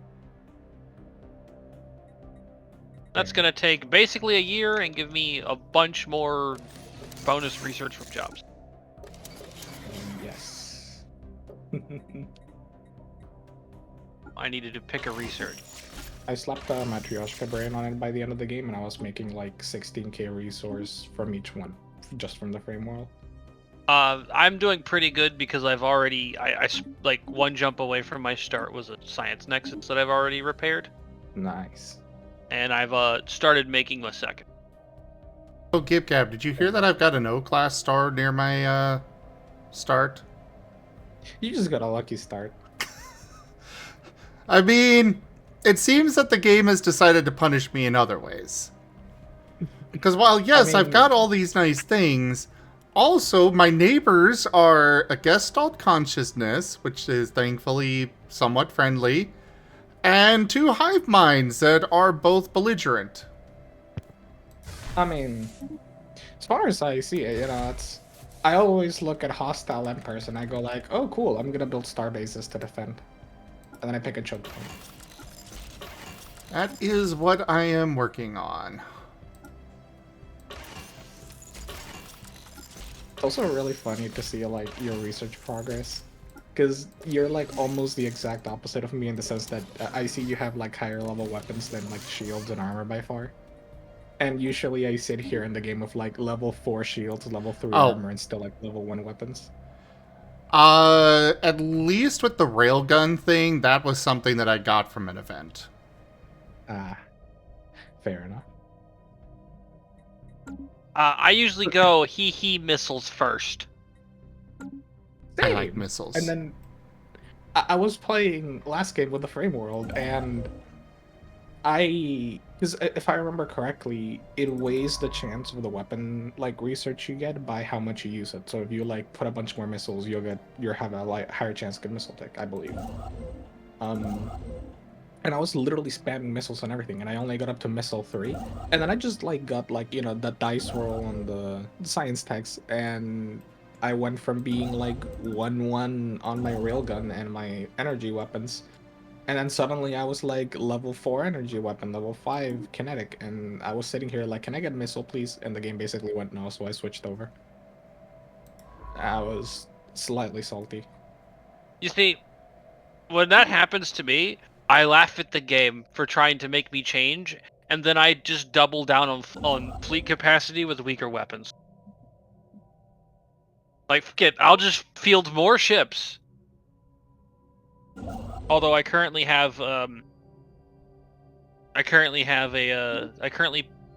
That's Fair. gonna take basically a year and give me a bunch more bonus research from jobs. Yes. I needed to pick a research. I slapped a Matryoshka brain on it by the end of the game, and I was making like 16k resource from each one, just from the frame world. I'm doing pretty good because I've already, like one jump away from my start was a science nexus that I've already repaired, Nice. and I've started making my second. Oh, GibGab, did you hear that I've got an O-class star near my start? You just got a lucky start. I mean, it seems that the game has decided to punish me in other ways. Because while, yes, I've got all these nice things, also my neighbors are a gestalt consciousness, which is thankfully somewhat friendly, and 2 hive minds that are both belligerent. I mean, as far as I see it, I always look at hostile empires and I go like, oh cool, I'm gonna build star bases to defend. And then I pick a choke point. That is what I am working on. It's also really funny to see like your research progress. Because you're like almost the exact opposite of me in the sense that I see you have like higher level weapons than like shields and armor by far. And usually I sit here in the game with like level 4 shields, level 3 armor, and still like level 1 weapons. At least with the railgun thing, that was something that I got from an event. Ah, fair enough. I usually go he missiles first. I like missiles. And then I was playing last game with the frame world, and because if I remember correctly, it weighs the chance of the weapon like research you get by how much you use it. So if you like put a bunch more missiles, you'll have a like higher chance to get missile tech, I believe. And I was literally spamming missiles and everything, and I only got up to missile 3, and then I just like got like the dice roll on the science text, and I went from being like 1-1 on my railgun and my energy weapons. And then suddenly I was like level 4 energy weapon, level 5 kinetic, and I was sitting here like, can I get missile please? And the game basically went no, so I switched over. I was slightly salty. You see, when that happens to me, I laugh at the game for trying to make me change, and then I just double down on fleet capacity with weaker weapons. Like, forget, I'll just field more ships. Although I currently have I currently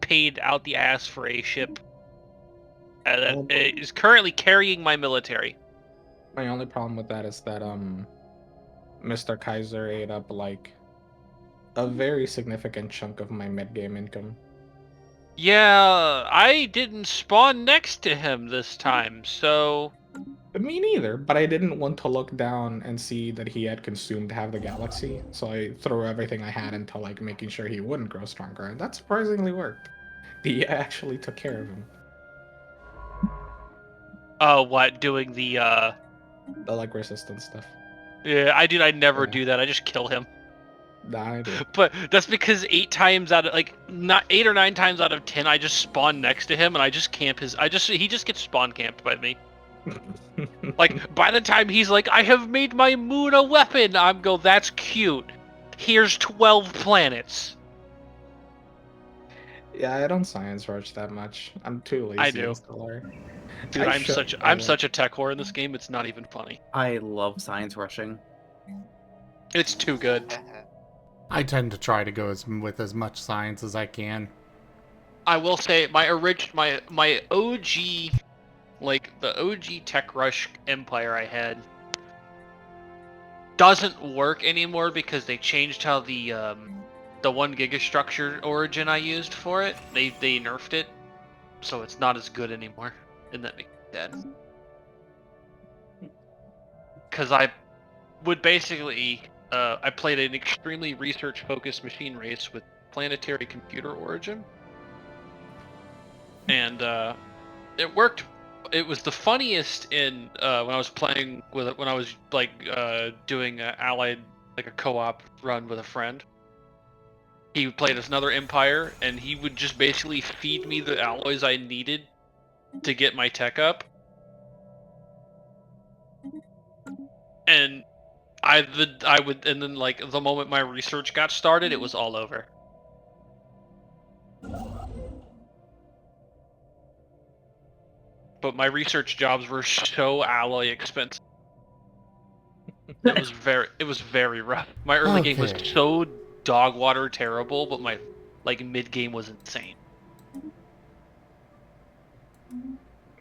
paid out the ass for a ship that is currently carrying my military. My only problem with that is that Mr. Kaiser ate up like a very significant chunk of my mid-game income. Yeah, I didn't spawn next to him this time, so... Me neither, but I didn't want to look down and see that he had consumed half the galaxy, so I threw everything I had into like making sure he wouldn't grow stronger, and that surprisingly worked. He actually took care of him. Oh, what? Doing the like resistance stuff. Yeah, I never do that. I just kill him. Nah, I do. But that's because 8 times out of not 8 or 9 times out of 10, I just spawn next to him and I just camp he just gets spawn camped by me. Like, by the time he's like, I have made my moon a weapon, I'm go, that's cute. Here's 12 planets. Yeah, I don't science rush that much. I'm too lazy. I do. Dude, I'm such a tech whore in this game, it's not even funny. I love science rushing. It's too good. I tend to try to go with as much science as I can. I will say, my OG... Like, the OG Tech Rush Empire I had doesn't work anymore because they changed how the 1 gigastructure origin I used for it. They nerfed it, so it's not as good anymore, and that makes me sad. because I would basically I played an extremely research-focused machine race with planetary computer origin, and it worked. It was the funniest in when I was playing with it, when I was like doing a allied, like a co-op run with a friend. He played as another empire, and he would just basically feed me the alloys I needed to get my tech up. And I would, and then like the moment my research got started, it was all over. But my research jobs were so alloy expensive. It was very rough. My early game was Okay. so dog water terrible, but my like mid game was insane.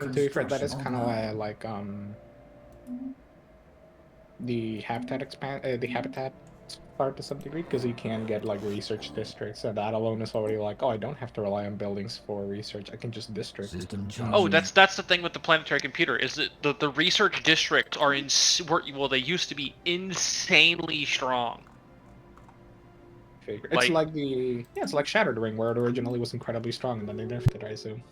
To be fair, that is kind of why I like the habitat part to some degree, because you can get like research districts, and that alone is already like, oh, I don't have to rely on buildings for research. I can just district. System Oh, charging. that's the thing with the planetary computer, is that the research districts are well, they used to be insanely strong. It's like it's like Shattered Ring, where it originally was incredibly strong, and then they nerfed it, I assume.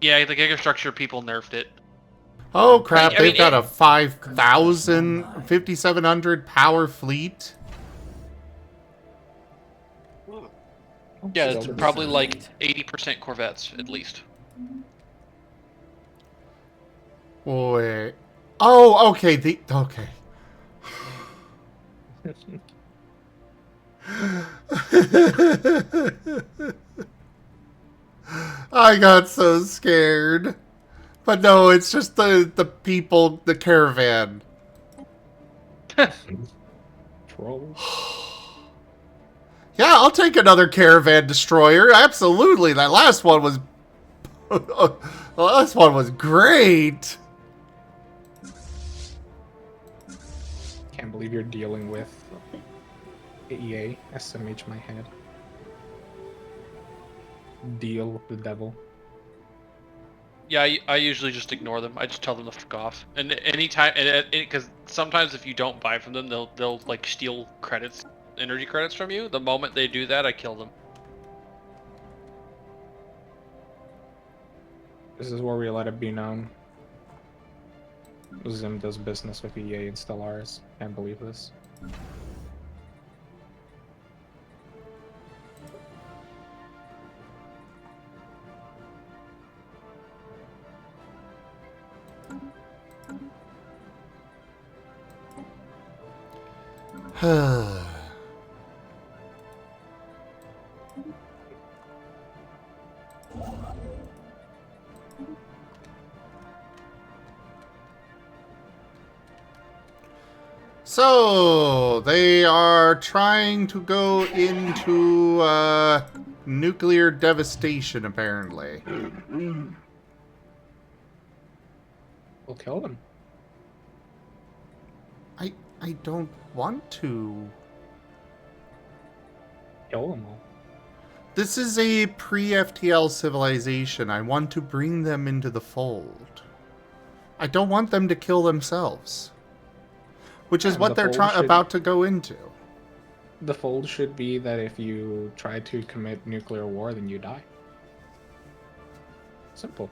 Yeah, the gigastructure people nerfed it. Oh crap, I mean, they've got a 5,000, 5,700 power fleet. Yeah, So it's they'll probably be- like 80% Corvettes at least. Wait. Oh, okay, okay. I got so scared. But no, it's just the people, the caravan. Trolls. Yeah, I'll take another caravan destroyer. Absolutely. That last one was the last one was great. Can't believe you're dealing with EA. SMH my head. Deal with the devil. Yeah, I usually just ignore them. I just tell them to fuck off. And anytime, because sometimes if you don't buy from them, they'll like steal credits, energy credits from you. The moment they do that, I kill them. This is where we let it be known. Zim does business with EA and Stellaris. Can't believe this. So, they are trying to go into nuclear devastation, apparently. We'll kill them. I don't want to. Kill them all. This is a pre-FTL civilization. I want to bring them into the fold. I don't want them to kill themselves. Which is Yeah, what the they're fold should- about to go into. The fold should be that if you try to commit nuclear war, then you die. Simple.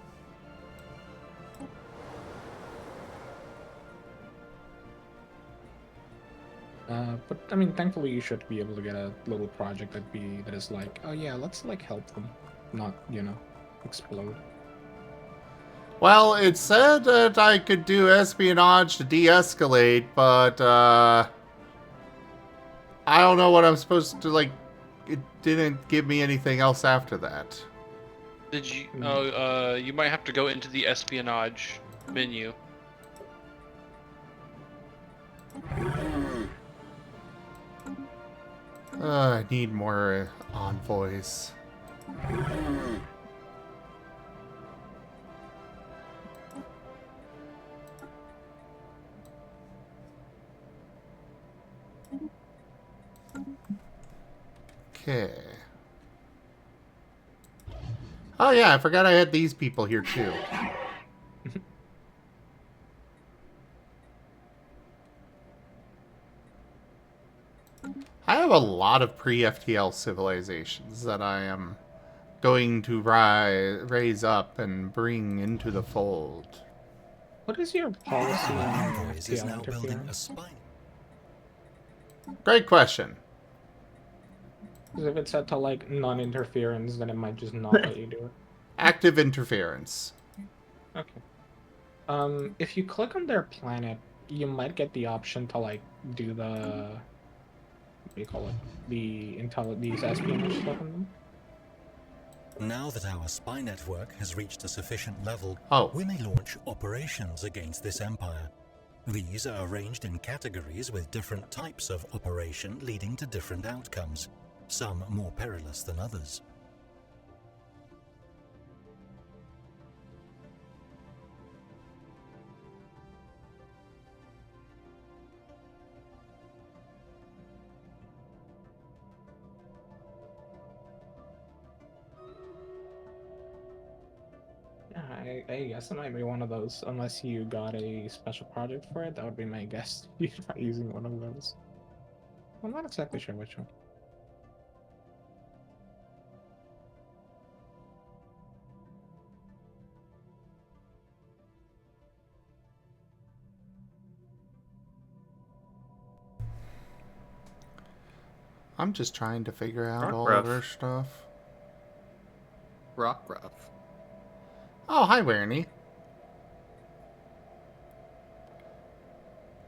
But I mean, thankfully, you should be able to get a little project that is like, oh yeah, let's like help them, not explode. Well, it said that I could do espionage to de-escalate, but I don't know what I'm supposed to, like, it didn't give me anything else after that. Did you? Oh, you might have to go into the espionage menu. I need more envoys. Okay. Oh yeah, I forgot I had these people here too. I have a lot of pre-FTL civilizations that I am going to raise up and bring into the fold. What is your policy on Envoys is FTL now building a interference? spine. Great question. Because if it's set to like non-interference, then it might just not let you do it. Active interference. Okay. If you click on their planet, you might get the option to like do the what do you call it? These espionage stuff on them. Now that our spy network has reached a sufficient level, Oh. we may launch operations against this empire. These are arranged in categories with different types of operation leading to different outcomes, some more perilous than others. Yeah, I guess it might be one of those, unless you got a special project for it. That would be my guess. You're not using one of those. I'm not exactly sure which one. I'm just trying to figure out all Rough. of our stuff. Rough. Oh, hi, Werny.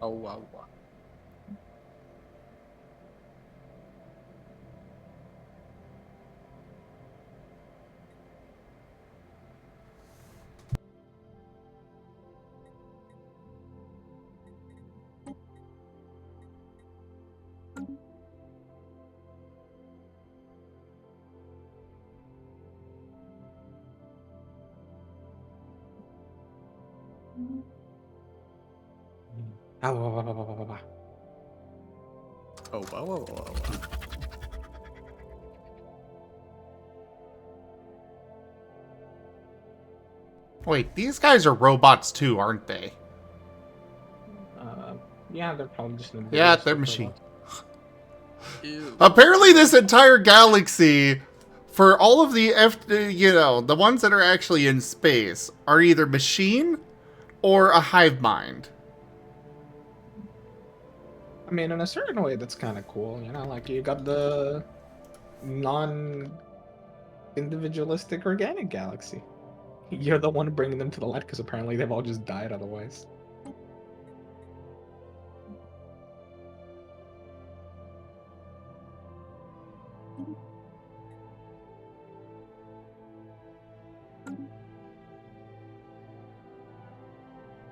Oh, wow. Ah, wah, wah, wah, wah, wah, wah. Oh, wow. Wait, these guys are robots too, aren't they? Yeah, they're probably just an Yeah, individualistic they're robot. machine. Ew. Apparently, this entire galaxy, for all of the the ones that are actually in space, are either machine or a hive mind. I mean, in a certain way, that's kind of cool. You know, like you got the non-individualistic organic galaxy. You're the one bringing them to the light because apparently they've all just died otherwise.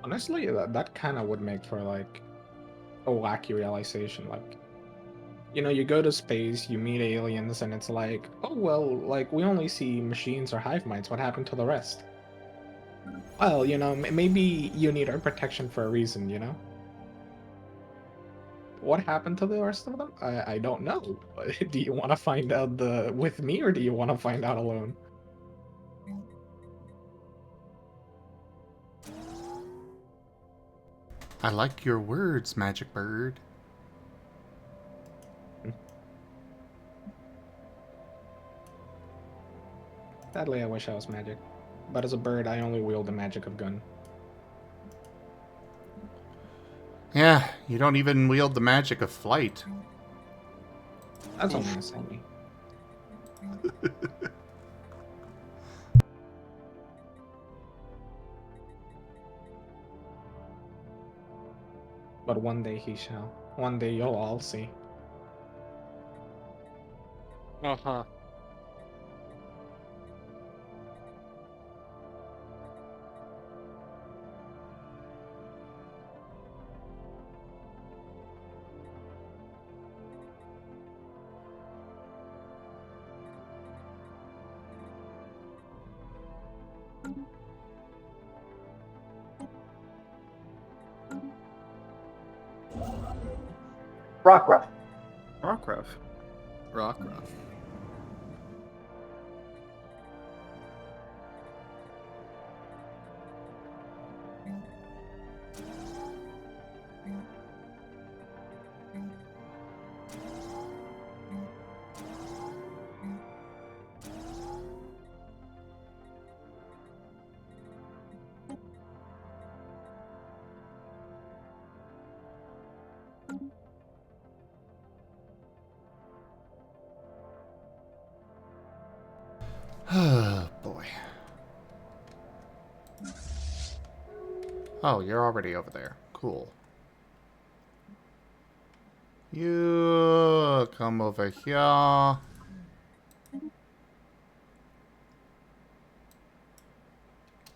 Honestly, that kind of would make for like a wacky realization. Like, you know, you go to space, you meet aliens, and it's like, oh well, like we only see machines or hive minds. What happened to the rest? Well, you know, maybe you need our protection for a reason. You know, what happened to the rest of them? I don't know. Do you want to find out with me, or do you want to find out alone? I like your words, Magic Bird. Sadly, I wish I was magic, but as a bird, I only wield the magic of gun. Yeah, you don't even wield the magic of flight. That's only a semi. But one day he shall. One day you'll all see. Uh-huh. Rockruff. Rockruff. Oh, you're already over there. Cool. You come over here.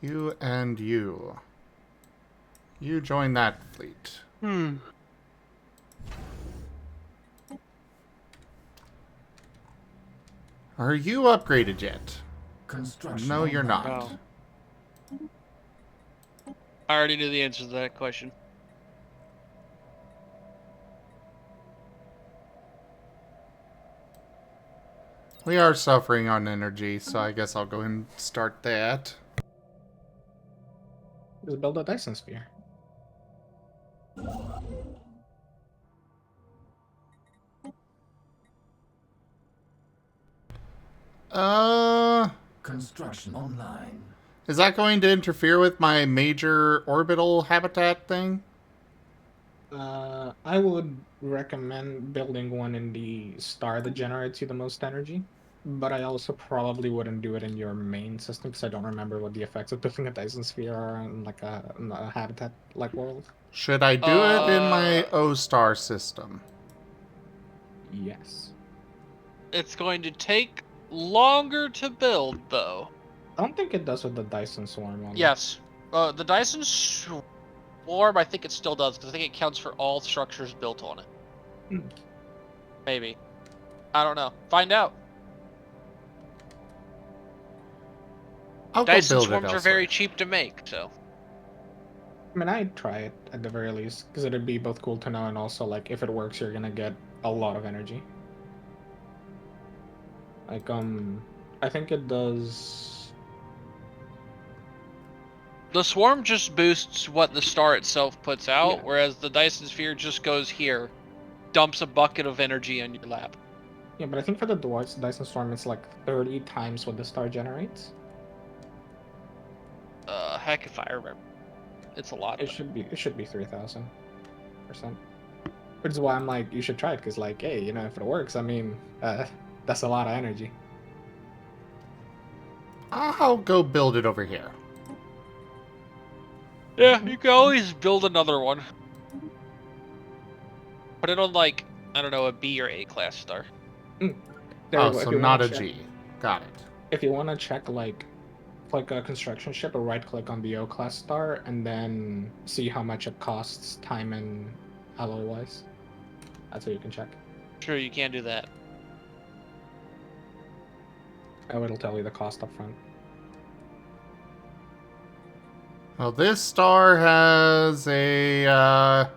You and you. You join that fleet. Are you upgraded yet? Construction No, you're not. No. I already knew the answer to that question. We are suffering on energy, so I guess I'll go ahead and start that. Just build a Dyson sphere. Construction online. Is that going to interfere with my major orbital habitat thing? I would recommend building one in the star that generates you the most energy, but I also probably wouldn't do it in your main system because I don't remember what the effects of building a Dyson sphere are on like a habitat like world. Should I do it in my O-star system? Yes. It's going to take longer to build, though. I don't think it does with the Dyson swarm one. Yes. The Dyson Swarm, I think it still does, because I think it counts for all structures built on it. Hmm. Maybe. I don't know. Find out. I'll Dyson go build Swarms it are elsewhere. very cheap to make, so. I mean, I'd try it at the very least because it'd be both cool to know and also like if it works, you're gonna get a lot of energy. Like I think it does. The Swarm just boosts what the star itself puts out, Yeah. whereas the Dyson Sphere just goes here, dumps a bucket of energy on your lap. Yeah, but I think for the Dyson Swarm, it's like 30 times what the star generates. Heck if I remember. It's a lot. It should be 3,000%. Which is why I'm like, you should try it because like, hey, you know, if it works, I mean, that's a lot of energy. I'll go build it over here. Yeah, you can always build another one. Put it on like, I don't know, a B or A class star. There Oh, you go. so If you not wanna a check- G. Got it. If you want to check like a construction ship, or right click on the O class star and then see how much it costs time and alloy wise. That's what you can check. Sure, you can do that. Oh, it'll tell you the cost up front. Well, this star has a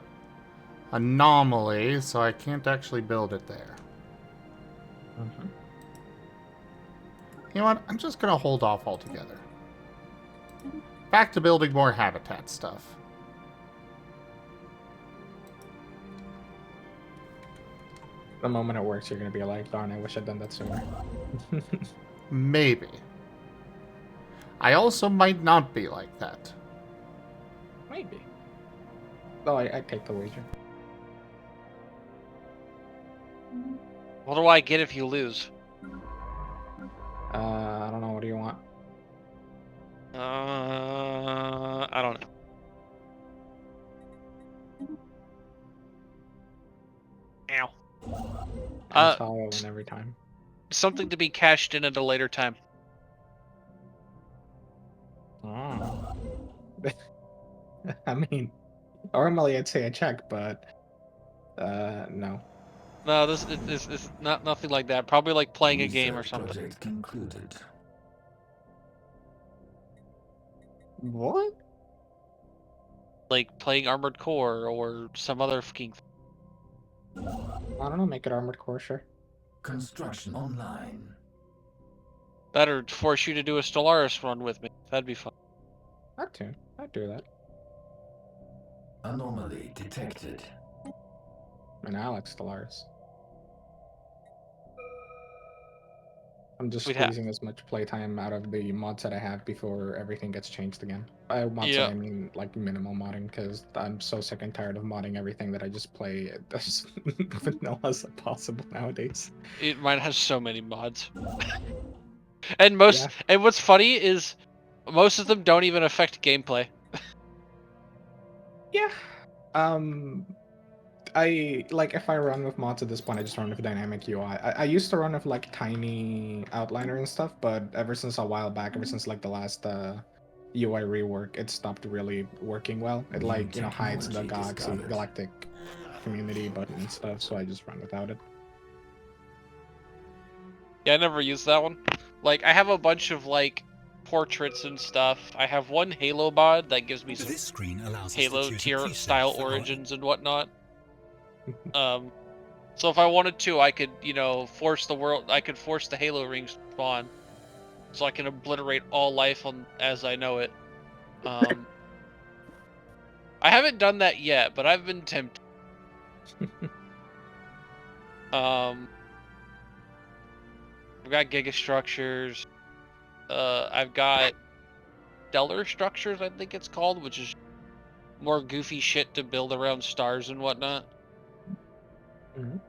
anomaly, so I can't actually build it there. You know what? I'm just gonna hold off altogether. Back to building more habitat stuff. The moment it works, you're gonna be like, darn, I wish I'd done that sooner. Maybe. I also might not be like that. Maybe. Though I take the wager. What do I get if you lose? I don't know. What do you want? I don't know. Ow. It's all in every time. Something to be cashed in at a later time. Oh. I mean, normally I'd say a check, but no. No, this is not nothing like that. Probably like playing a game or Research something. Project concluded. What? Like playing Armored Core or some other fucking. I don't know. Make it armored core, sure. Construction online. Better force you to do a Stellaris run with me. That'd be fun. I'd do that. Anomaly detected. And I like Stellaris. I'm just We'd have- squeezing as much playtime out of the mods that I have before everything gets changed again. By mods Yeah. I mean like minimal modding, because I'm so sick and tired of modding everything that I just play as vanilla as possible nowadays. Mine has so many mods. And and what's funny is most of them don't even affect gameplay. Yeah. I like if I run with mods at this point, I just run with dynamic UI. I used to run with like tiny outliner and stuff, but ever since a while back, ever since like the last UI rework, it stopped really working well. It like hides the galactic community button and stuff, so I just run without it. Yeah, I never used that one. Like, I have a bunch of like portraits and stuff. I have one Halo mod that gives me some This screen allows us to Halo choose a tier preset style for our origins and whatnot. So if I wanted to, I could, force the Halo rings to spawn, so I can obliterate all life as I know it. I haven't done that yet, but I've been tempted. I've got gigastructures. I've got stellar structures, I think it's called, which is more goofy shit to build around stars and whatnot. Mhm.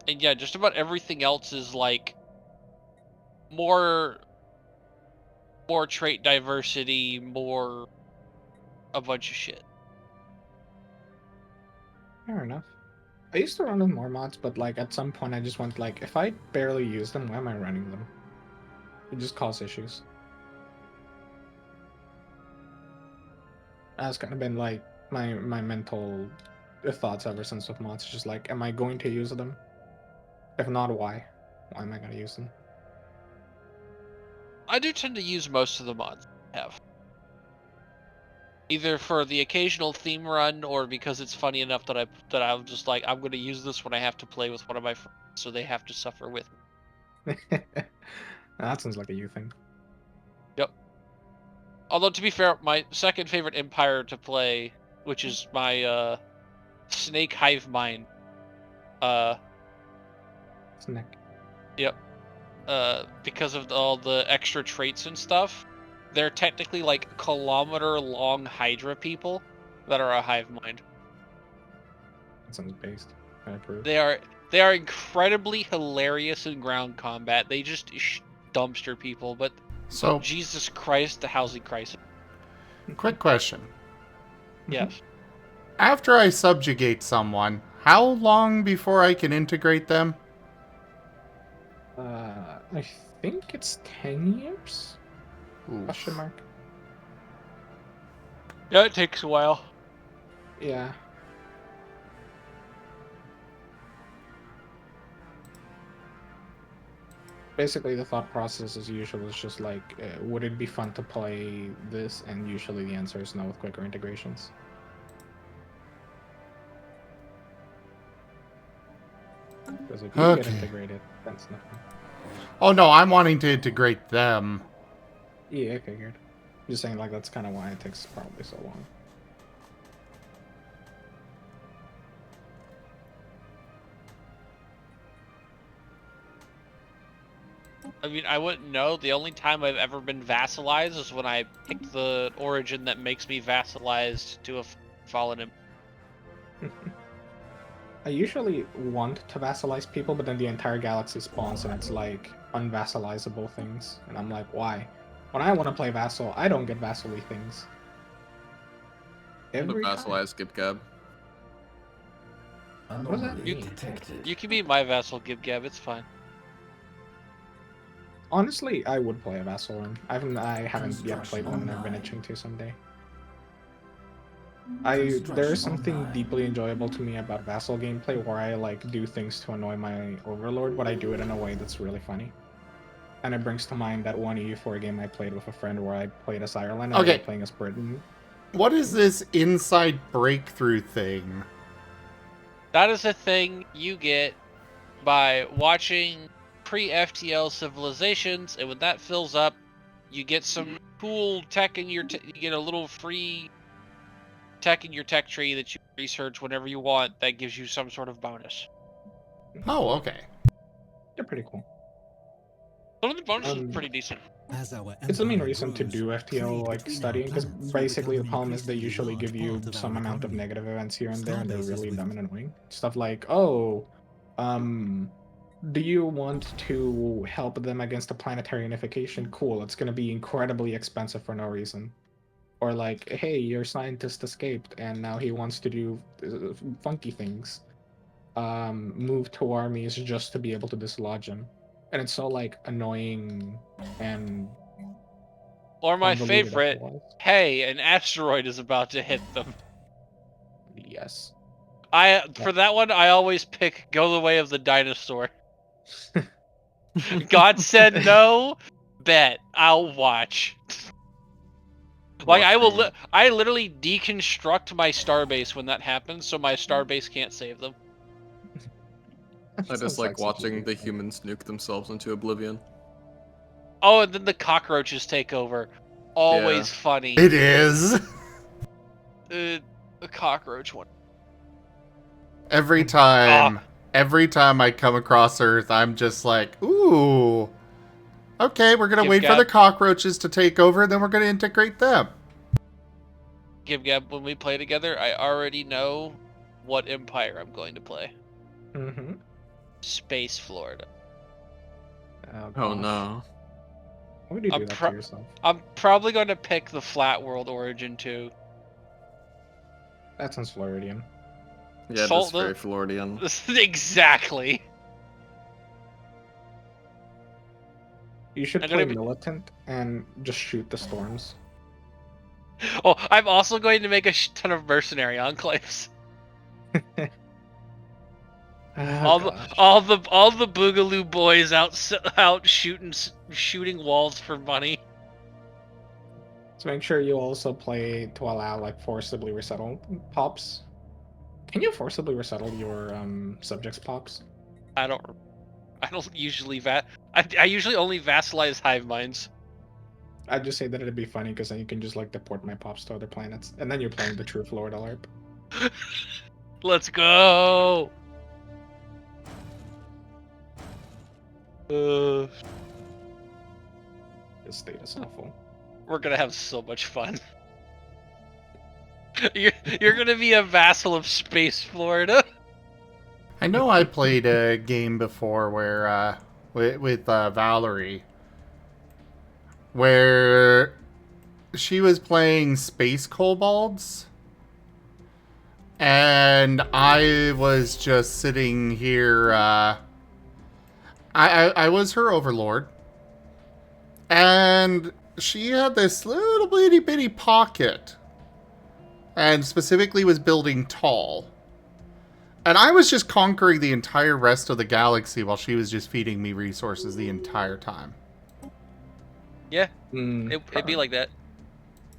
And yeah, just about everything else is like more trait diversity, more a bunch of shit. Fair enough. I used to run with more mods, but like at some point I just went like, if I barely use them, why am I running them? It just causes issues. That's kind of been like my mental thoughts ever since with mods. It's just like, am I going to use them? If not, why? Why am I going to use them? I do tend to use most of the mods I have. Either for the occasional theme run, or because it's funny enough that I'm just like, I'm going to use this when I have to play with one of my friends, so they have to suffer with me. That sounds like a you thing. Yep. Although, to be fair, my second favorite empire to play, which is my snake hive mind. Snake. Yep. Because of all the extra traits and stuff, they're technically like kilometer-long Hydra people that are a hive mind. That sounds based. I approve. They are incredibly hilarious in ground combat. They just dumpster people, but So, Jesus Christ, the housing crisis. quick question. Yes. After I subjugate someone, how long before I can integrate them? I think it's 10 years? Oof. Question mark. Yeah, it takes a while. Yeah. Basically, the thought process as usual is just like, would it be fun to play this? And usually the answer is no with quicker integrations. Because if you get Okay. integrated, that's nothing. Oh no, I'm wanting to integrate them. Yeah, I figured. Just saying, like, that's kind of why it takes probably so long. I mean, I wouldn't know. The only time I've ever been vassalized is when I picked the origin that makes me vassalized to a fallen imp. I usually want to vassalize people, but then the entire galaxy spawns and it's like unvassalizable things. And I'm like, why? When I want to play vassal, I don't get vassally things. Every time. Vassalize Gib-Gab. What does that Anomaly mean? detected. You can be my vassal, Gib-Gab, it's fine. Honestly, I would play a vassal run. I haven't yet played one, and I've been itching to someday. There is something deeply enjoyable to me about vassal gameplay where I like do things to annoy my overlord, but I do it in a way that's really funny. And it brings to mind that one EU4 game I played with a friend where I played as Ireland and Okay. they were playing as Britain. What is this inside breakthrough thing? That is a thing you get by watching pre-FTL civilizations, and when that fills up, you get some cool tech in your you get a little free tech in your tech tree that you research whenever you want that gives you some sort of bonus. Oh, okay. They're pretty cool. Some of the bonuses are pretty decent. As our It's the main empire reason to grows, do trade FTL like between our studying, because planets will basically the become problem is they increasingly usually give you large part of some our amount of economy. negative events here and there, and they're Starbases really with- dumb and annoying. Stuff like, oh, do you want to help them against the planetary unification? Cool, it's gonna be incredibly expensive for no reason. or like, hey, your scientist escaped and now he wants to do funky things. Move to armies just to be able to dislodge him, and it's so like annoying and Or my convoluted favorite, otherwise. hey, an asteroid is about to hit them. Yes. For that one, I always pick go the way of the dinosaur. God said no, bet I'll watch. Like I literally deconstruct my starbase when that happens, so my starbase can't save them. I just like watching the humans nuke themselves into oblivion. Oh, and then the cockroaches take over. Always funny. It is. The cockroach one. Every time I come across Earth, I'm just like, ooh. Okay, we're gonna wait for the cockroaches to take over, then we're gonna integrate them. Gab, when we play together, I already know what empire I'm going to play. Mm-hmm. Space Florida. Oh no. Why would you do that to yourself? I'm probably going to pick the Flat World origin too. That sounds Floridian. Yeah, that's very Floridian. Exactly. You should play militant and just shoot the storms. Oh, I'm also going to make a ton of mercenary enclaves. all the Boogaloo boys out shooting walls for money. So make sure you also play to allow like forcibly resettle pops. Can you forcibly resettle your subjects pops? I don't usually I usually only vassalize hive minds. I'd just say that it'd be funny because then you can just like deport my pops to other planets, and then you're playing the true Florida LARP. Let's go. This state is awful. We're gonna have so much fun. You're gonna be a vassal of Space Florida. I know I played a game before where with Valerie, where she was playing Space Kobolds, and I was just sitting here. I was her overlord, and she had this little bitty pocket, and specifically was building tall. And I was just conquering the entire rest of the galaxy while she was just feeding me resources the entire time. Yeah, it'd be like that.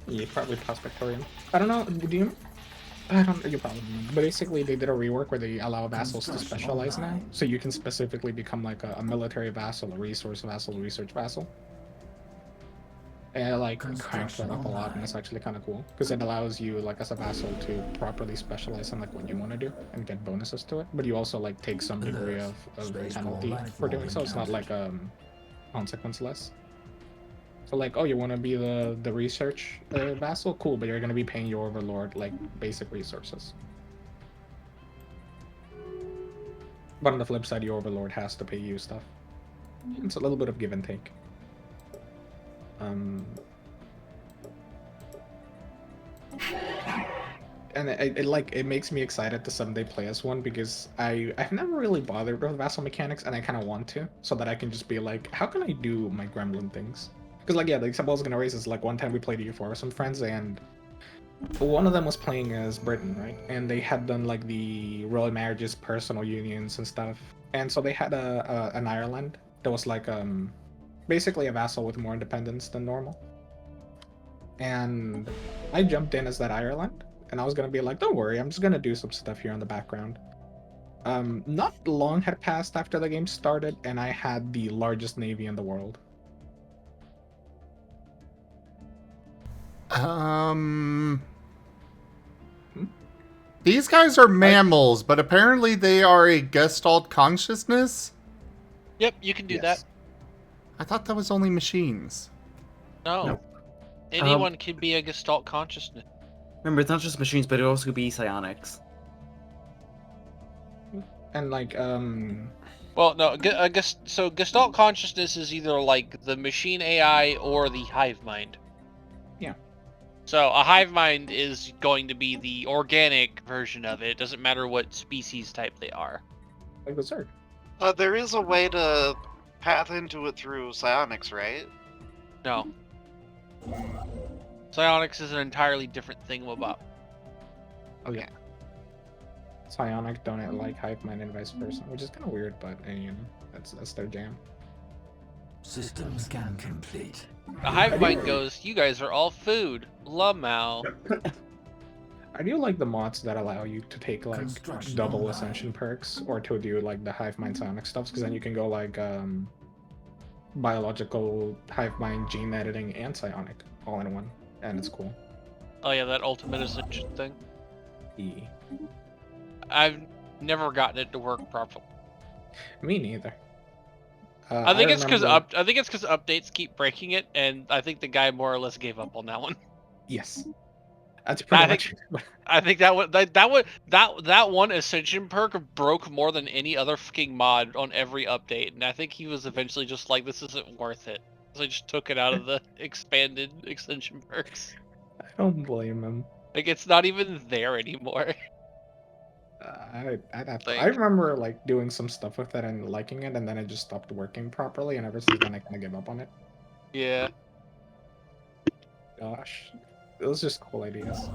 Yeah, probably Prospectorium. I don't know, I don't know, you probably know. But basically they did a rework where they allow vassals to specialize now. So you can specifically become like a military vassal, a resource vassal, a research vassal. And it like cranks that up a lot, and it's actually kind of cool because it allows you like as a vassal to properly specialize on like what you want to do and get bonuses to it. But you also like take some degree of penalty for doing so. It's not like consequence-less. So like, oh, you want to be the research vassal? Cool, but you're gonna be paying your overlord like basic resources. But on the flip side, your overlord has to pay you stuff. It's a little bit of give and take. And it makes me excited to someday play as one because I've never really bothered with vassal mechanics, and I kind of want to, so that I can just be like, how can I do my gremlin things? Because like, yeah, the example I was gonna raise is like one time we played EU4 with some friends, and one of them was playing as Britain, right? And they had done like the royal marriages, personal unions, and stuff. And so they had an Ireland that was like basically a vassal with more independence than normal. And I jumped in as that Ireland, and I was gonna be like, don't worry, I'm just gonna do some stuff here in the background. Not long had passed after the game started, and I had the largest navy in the world. These guys are mammals, but apparently they are a gestalt consciousness? Yep, you can do that. I thought that was only machines. No. Anyone can be a gestalt consciousness. Remember, it's not just machines, but it also could be psionics. And like, Well, no, so gestalt consciousness is either like the machine AI or the hive mind. Yeah. So a hive mind is going to be the organic version of it. It doesn't matter what species type they are. Like the Zerg. There is a way to path into it through psionics, right? No. Psionics is an entirely different thingamabob. Okay. Psionic don't like hive mind and vice versa, which is kind of weird, but you know, that's their jam. System scan complete. The hive mind goes, you guys are all food. Lamau. I do like the mods that allow you to take like Construction double online. ascension perks or to do like the hive mind psionic stuffs, because then you can go like biological hive mind gene editing and psionic all in one, and it's cool. Oh yeah, that ultimate ascension thing. E. I've never gotten it to work properly. Me neither. I think it's because remember- updates keep breaking it, and I think the guy more or less gave up on that one. Yes, that's pretty I much. I think that one ascension perk broke more than any other fucking mod on every update, and I think he was eventually just like, this isn't worth it. So I just took it out of the expanded extension perks. I don't blame him. Like it's not even there anymore. I remember like doing some stuff with it and liking it, and then it just stopped working properly, and ever since then I kind of gave up on it. Yeah. Gosh, it was just cool ideas.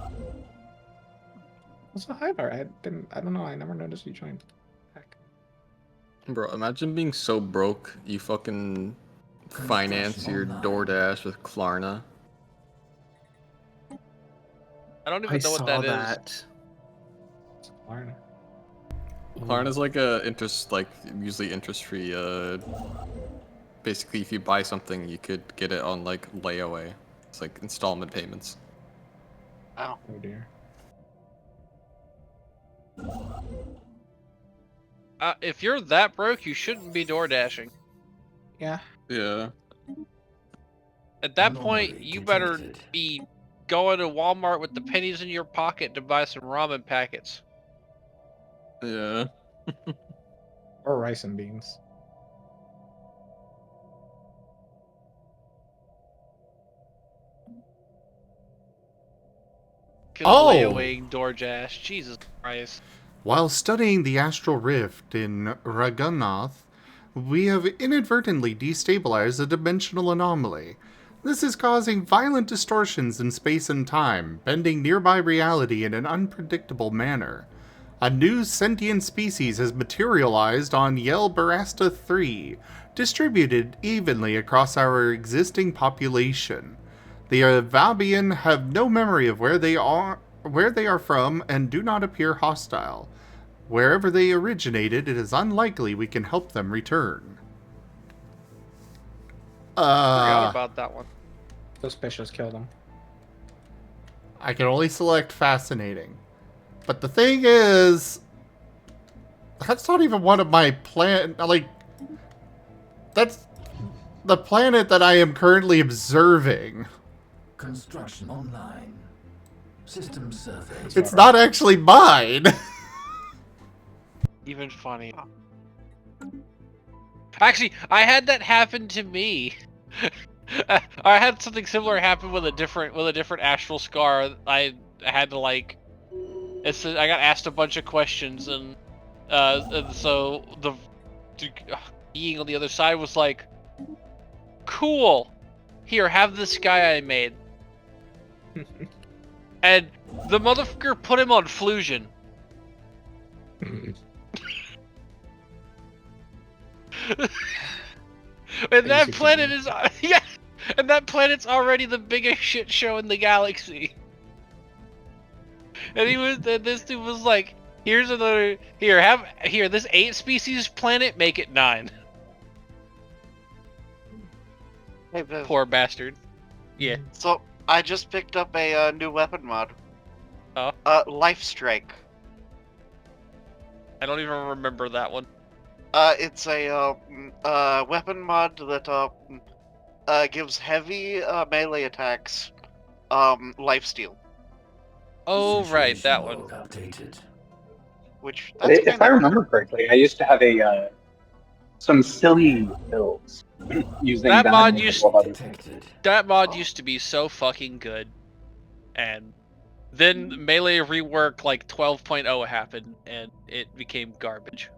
What's a hiver? I don't know. I never noticed you joined. Heck. Bro, imagine being so broke you fucking finance your DoorDash with Klarna. I don't even know what that is. It's Klarna. Klarna's like a usually interest-free. Basically, if you buy something, you could get it on like layaway. It's like installment payments. Wow. Oh dear. If you're that broke, you shouldn't be door dashing. Yeah. Yeah. At that Anomaly point, you better detected. be going to Walmart with the pennies in your pocket to buy some ramen packets. Yeah. Or rice and beans. Oh! Layawaying DoorDash. Jesus Christ. While studying the astral rift in Raghunath, we have inadvertently destabilized a dimensional anomaly. This is causing violent distortions in space and time, bending nearby reality in an unpredictable manner. A new sentient species has materialized on Yelbarasta 3, distributed evenly across our existing population. The Avabian have no memory of where they are from and do not appear hostile. Wherever they originated, it is unlikely we can help them return. Forgot about that one. Suspicious, kill them. I can only select fascinating. But the thing is, that's not even one of my that's the planet that I am currently observing. Construction online. System survey. It's not actually mine. Even funny. Actually, I had that happen to me. I had something similar happen with a different astral scar. I had to like, I got asked a bunch of questions, and so the being on the other side was like, "Cool, here, have this guy I made," and the motherfucker put him on Flusion. And that planet is yeah, and that planet's already the biggest shit show in the galaxy. And this dude was like, "Here's another. Here, this 8 species planet, make it 9." Hey, Viv. Poor bastard. Yeah. So I just picked up a new weapon mod. Oh. Life Strike. I don't even remember that one. It's a weapon mod that gives heavy melee attacks lifesteal. Oh right, that one. Updated. Which that's If I kinda- remember correctly, I used to have some silly builds using That mod and a used- couple of other things. Detected. That mod used to be so fucking good. And then Melee rework like 12.0 happened, and it became garbage.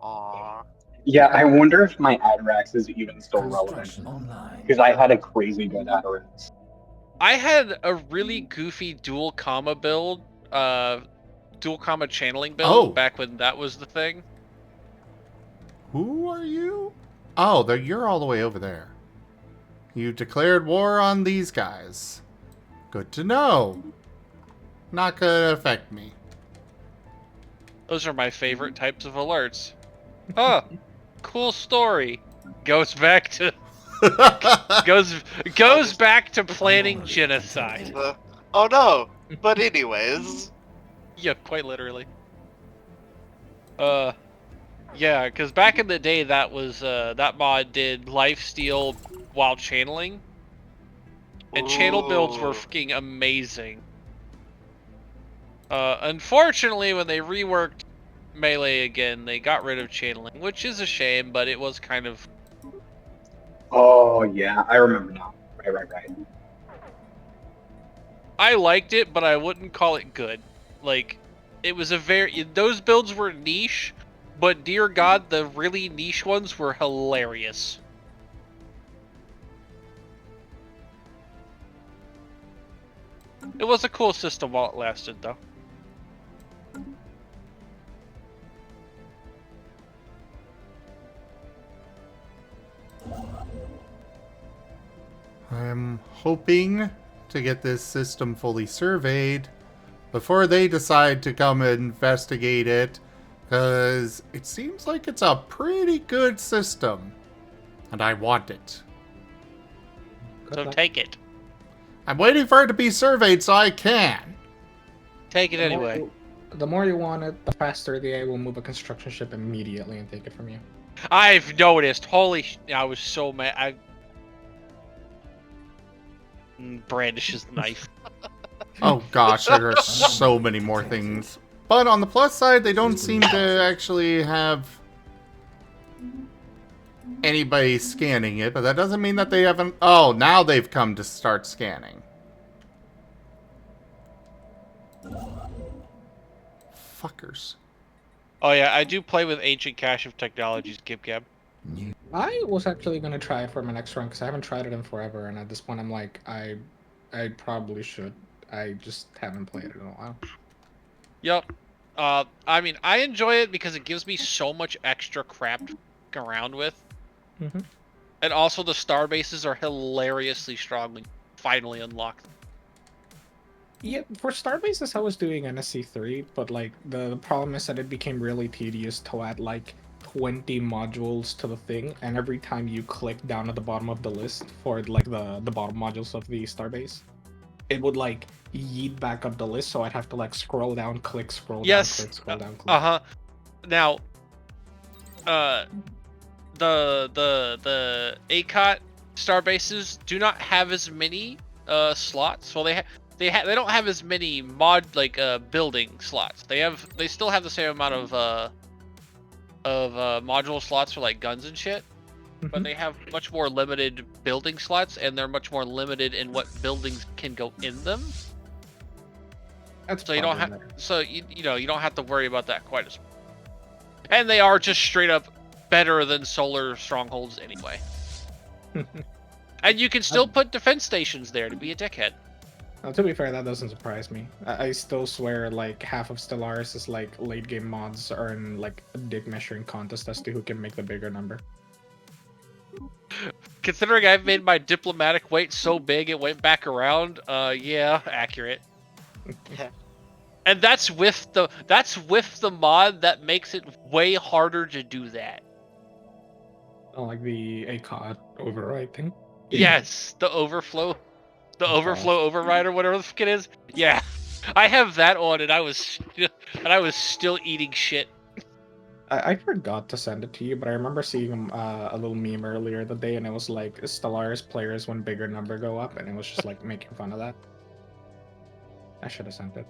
Aw. Yeah, I wonder if my Adarax is even still relevant. Construction online. Because I had a crazy good Adarax. I had a really goofy dual comma build, dual comma channeling build back when that was the thing. Who are you? Oh, you're all the way over there. You declared war on these guys. Good to know. Not gonna affect me. Those are my favorite types of alerts. Oh, cool story. Goes back to goes back to planning genocide. Oh no! But anyways. Yeah, quite literally. Yeah, because back in the day, that was that mod did lifesteal while channeling, and channel builds were Ooh. freaking amazing. Unfortunately, when they reworked Melee again, they got rid of channeling, which is a shame, but it was kind of... Oh, yeah, I remember now. Right. I liked it, but I wouldn't call it good. Like, it was a very... Those builds were niche, but dear God, the really niche ones were hilarious. It was a cool system while it lasted, though. I'm hoping to get this system fully surveyed before they decide to come investigate it, because it seems like it's a pretty good system, and I want it. So take it. I'm waiting for it to be surveyed so I can. Take it anyway. The more you want it, the faster the AI will move a construction ship immediately and take it from you. I've noticed. Holy I was so mad. Brandish's knife. Oh gosh, there are so many more things. But on the plus side, they don't seem to actually have anybody scanning it, but that doesn't mean that they haven't... Oh, now they've come to start scanning. Fuckers. Oh yeah, I do play with Ancient Cache of Technologies, GibGab. I was actually gonna try it for my next run because I haven't tried it in forever, and at this point I'm like, I probably should. I just haven't played it in a while. Yep. I mean, I enjoy it because it gives me so much extra crap to f*** around with. Mm-hmm. And also the star bases are hilariously strong when you finally unlock them. Yeah, for Starbases I was doing NSC3, but like the problem is that it became really tedious to add like 20 modules to the thing, and every time you click down at the bottom of the list for like the bottom modules of the Starbase, it would like yeet back up the list, so I'd have to like scroll down, click, scroll down, click, scroll down, click. Uh-huh. Now, the ACOT Starbases do not have as many slots. Well, they don't have as many building slots. They still have the same amount of module slots for like guns and shit, but they have much more limited building slots, and they're much more limited in what buildings can go in them. That's so you don't have you don't have to worry about that quite as much. And they are just straight up better than solar strongholds anyway. And you can still put defense stations there to be a dickhead. Now, to be fair, that doesn't surprise me. I still swear like half of Stellaris is like late game mods are in like a dick measuring contest as to who can make the bigger number. Considering I've made my diplomatic weight so big it went back around, yeah, accurate. Yeah. And that's with the mod that makes it way harder to do that. Oh, like the ACOD override thing? Yes, the overflow override or whatever the fuck it is. Yeah, I have that on, and I was still eating shit. I forgot to send it to you, but I remember seeing a little meme earlier the day, and it was like Stellaris players when bigger number go up, and it was just like making fun of that. I should have sent it.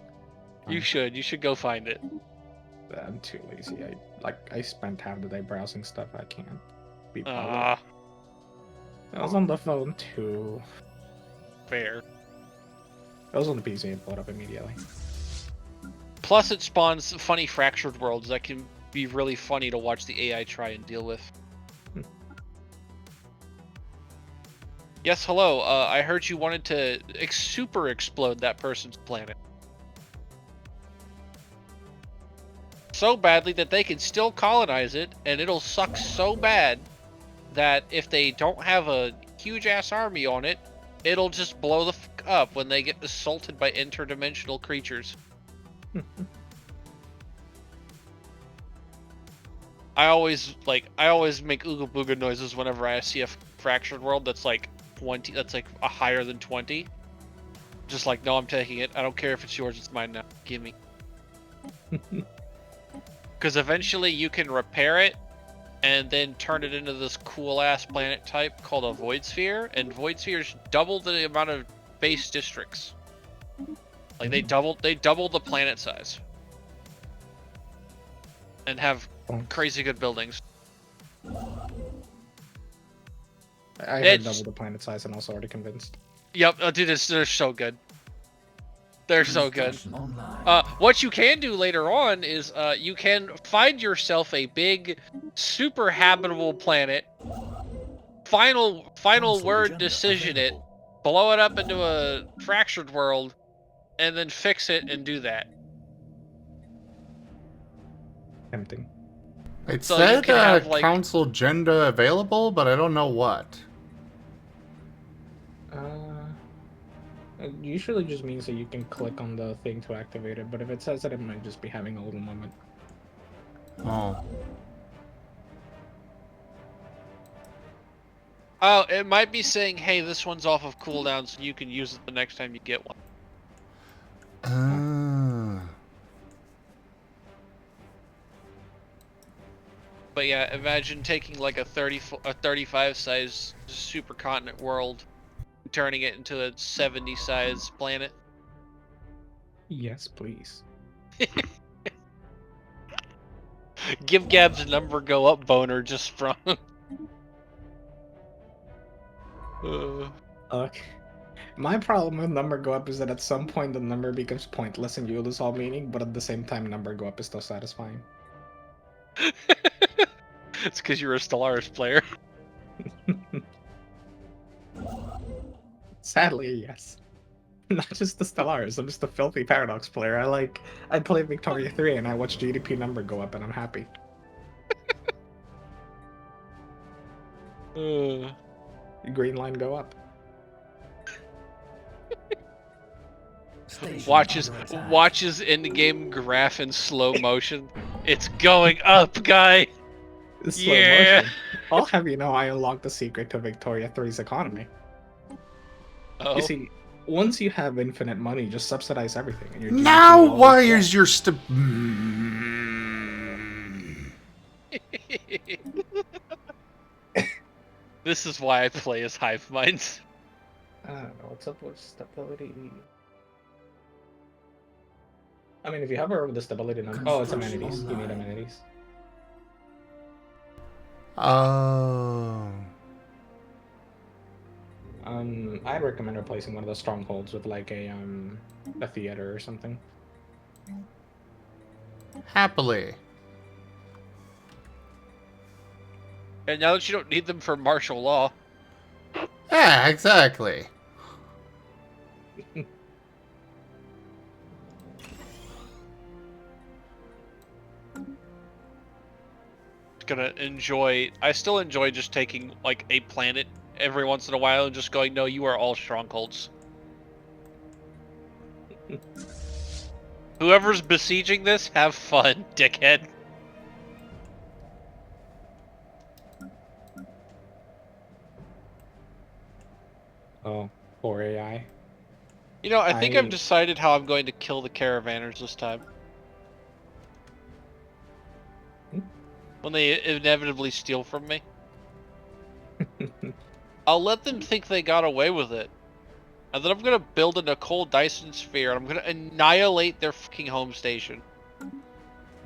You should go find it. I'm too lazy. I spent half the day browsing stuff. I can't be bothered. I was on the phone too. Fair. It was on the PC and pulled up immediately. Plus, it spawns funny fractured worlds that can be really funny to watch the AI try and deal with. Yes, hello. I heard you wanted to super explode that person's planet. So badly that they can still colonize it, and it'll suck so bad that if they don't have a huge-ass army on it, it'll just blow the fuck up when they get assaulted by interdimensional creatures. I always make ooga booga noises whenever I see a fractured world that's like 20, that's like a higher than 20. Just like, no, I'm taking it. I don't care if it's yours, it's mine now. Give me. Because eventually you can repair it and then turn it into this cool ass planet type called a void sphere, and void spheres double the amount of base districts. Like they double the planet size. And have crazy good buildings. I heard double the planet size and also already convinced. Yep, dude, they're so good. They're so good. What you can do later on is you can find yourself a big, super habitable planet. Final word decision it, blow it up into a fractured world, and then fix it and do that. Tempting. It So you said can have, like- council agenda available, but I don't know what. It usually just means that you can click on the thing to activate it, but if it says that, it might just be having a little moment. Oh. Oh, it might be saying, hey, this one's off of cooldown, so you can use it the next time you get one. But yeah, imagine taking like a 35 size supercontinent world, turning it into a 70 size planet. Yes, please. Give Gab's number go up boner just from. Okay. My problem with number go up is that at some point the number becomes pointless and you lose all meaning, but at the same time number go up is still satisfying. It's because you're a Stellaris player. Sadly, yes. Not just the Stellaris, I'm just a filthy Paradox player. I play Victoria 3 and I watch GDP number go up and I'm happy. Green line go up. Watches in-game graph in slow motion. It's going up, guy. Slow motion. I'll have you know I unlocked the secret to Victoria 3's economy. Oh. You see, once you have infinite money, just subsidize everything. And your GDP Now will why always is fall. your This is why I play as hive minds. I don't know, what's up with stability? I mean, if you hover over the stability number... Oh, it's amenities. You need amenities. Oh. I'd recommend replacing one of the strongholds with like a theater or something. Happily. And now that you don't need them for martial law. Yeah, exactly. I still enjoy just taking like a planet every once in a while and just going, no, you are all strongholds. Whoever's besieging this, have fun, dickhead. Oh, poor AI. You know, I think I've decided how I'm going to kill the caravanners this time. When they inevitably steal from me. I'll let them think they got away with it. And then I'm gonna build a Nicole Dyson sphere and I'm gonna annihilate their fucking home station.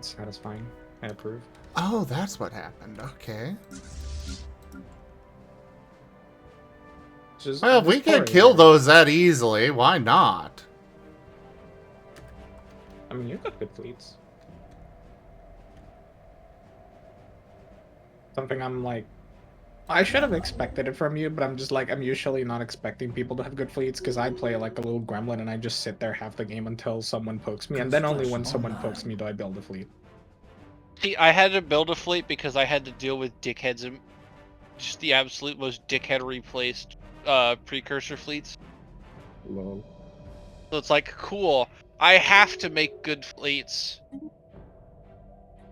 Satisfying. I approve. Oh, that's what happened. Okay. Just Well, if we can kill those that easily, why not? I mean, you've got good fleets. Something I'm like, I should have expected it from you, but I'm just like, I'm usually not expecting people to have good fleets because I play like a little gremlin and I just sit there half the game until someone pokes me, and then only when someone pokes me do I build a fleet. See, I had to build a fleet because I had to deal with dickheads and just the absolute most dickheadery placed precursor fleets. Lol. So it's like, cool, I have to make good fleets.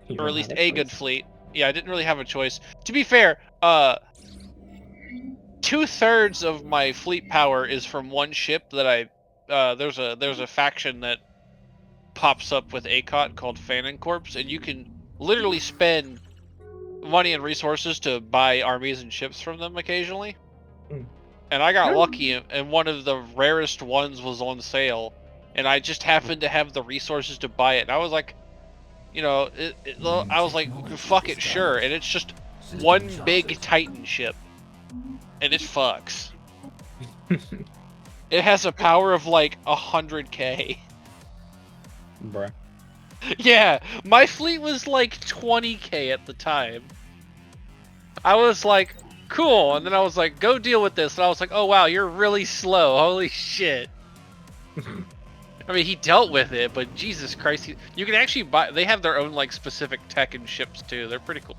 You Or at don't least have a good choice. fleet. Yeah, I didn't really have a choice. To be fair, 2/3 of my fleet power is from one ship that I there's a faction that pops up with ACOT called Fanon Corps, and you can literally spend money and resources to buy armies and ships from them occasionally. Mm. And I got Yeah. lucky, and one of the rarest ones was on sale, and I just happened to have the resources to buy it. And I was like, you know, I was like, fuck it, sure. And it's just one big Titan ship, and it fucks. It has a power of like 100k. Bruh. Yeah, my fleet was like 20k at the time. I was like, cool, and then I was like, go deal with this, and I was like, oh wow, you're really slow, holy shit. I mean, he dealt with it, but Jesus Christ, you can actually buy, they have their own like specific tech and ships too, they're pretty cool.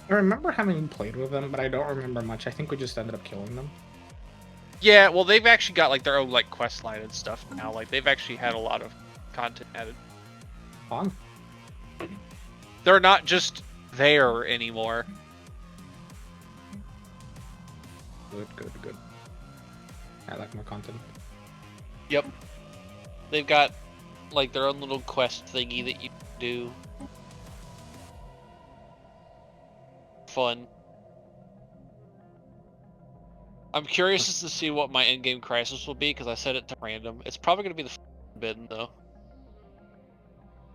I remember having played with them, but I don't remember much. I think we just ended up killing them. Yeah, well, they've actually got like their own like quest line and stuff now, like they've actually had a lot of content added. Fun. They're not just there anymore. Good. I like more content. Yep. They've got like their own little quest thingy that you do. Fun. I'm curious as to see what my endgame crisis will be because I set it to random. It's probably going to be the forbidden though.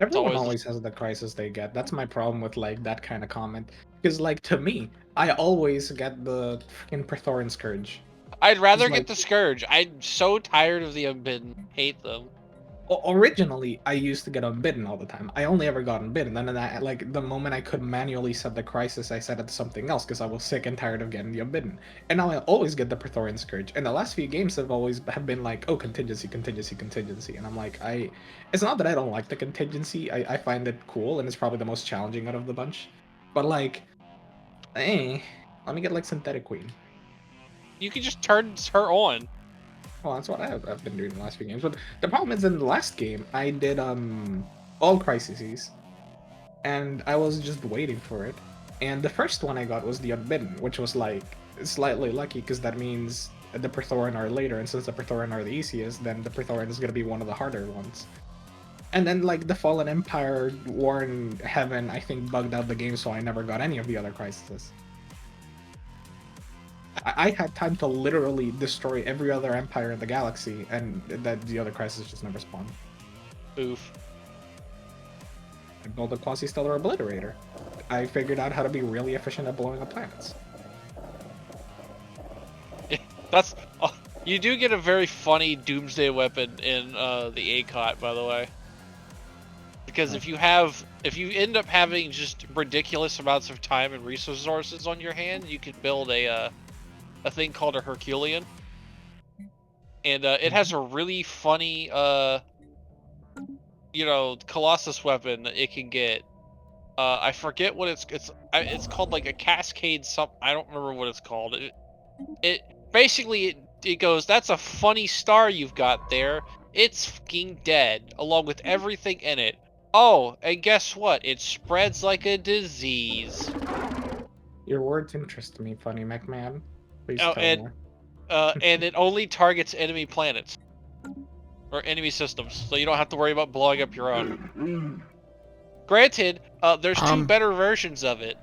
Everyone always always has the crisis they get. That's my problem with like that kind of comment. Because like to me, I always get the freaking Praetorian Scourge. I'd rather It's get like- the Scourge. I'm so tired of the Unbidden. Hate them. Originally, I used to get unbidden all the time. I only ever got unbidden, and then I, like the moment I could manually set the crisis, I set it to something else because I was sick and tired of getting the unbidden. And now I always get the Praetorian Scourge. And the last few games have always have been like, oh, contingency, and I'm like, it's not that I don't like the contingency. I find it cool, and it's probably the most challenging out of the bunch. But like, let me get like Synthetic Queen. You can just turn her on. Well, that's what I've been doing in the last few games. But the problem is, in the last game, I did all crises, and I was just waiting for it. And the first one I got was the Unbidden, which was like slightly lucky because that means the Praetorian are later, and since the Praetorian are the easiest, then the Praetorian is gonna be one of the harder ones. And then like the Fallen Empire, War in Heaven, I think bugged out the game, so I never got any of the other crises. I had time to literally destroy every other empire in the galaxy, and that the other crisis just never spawned. Oof. I built a quasi-stellar obliterator. I figured out how to be really efficient at blowing up planets. That's you do get a very funny doomsday weapon in the ACOT, by the way. Because if you end up having just ridiculous amounts of time and resources on your hand, you can build a thing called a Herculean, and it has a really funny Colossus weapon that it can get. I forget what it's called, like a cascade I don't remember what it's called. It basically it goes, that's a funny star you've got there, it's fucking dead along with everything in it. Oh, and guess what, it spreads like a disease. Your words interest me, Funny McMahon. Please Oh, tell and more. and it only targets enemy planets or enemy systems, so you don't have to worry about blowing up your own. Granted, there's two better versions of it.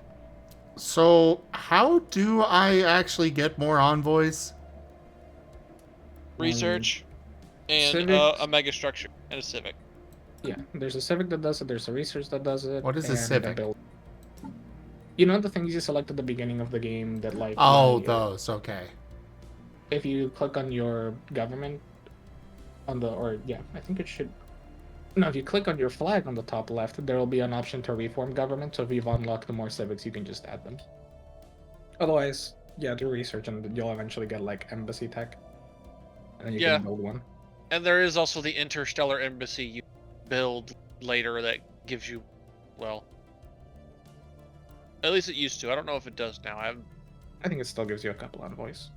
So, how do I actually get more envoys? Research and Civics. a mega structure and a civic. Yeah, there's a civic that does it, there's a research that does it. What is a and civic? build. You know the things you select at the beginning of the game that like... Oh, those, okay. If you click on your government, I think it should... No, if you click on your flag on the top left, there will be an option to reform government. So if you've unlocked the more civics, you can just add them. Otherwise, yeah, do research and you'll eventually get like embassy tech, and then you Yeah. can build one. And there is also the interstellar embassy you build later that gives you, well, at least it used to. I don't know if it does now. I think it still gives you a couple envoys.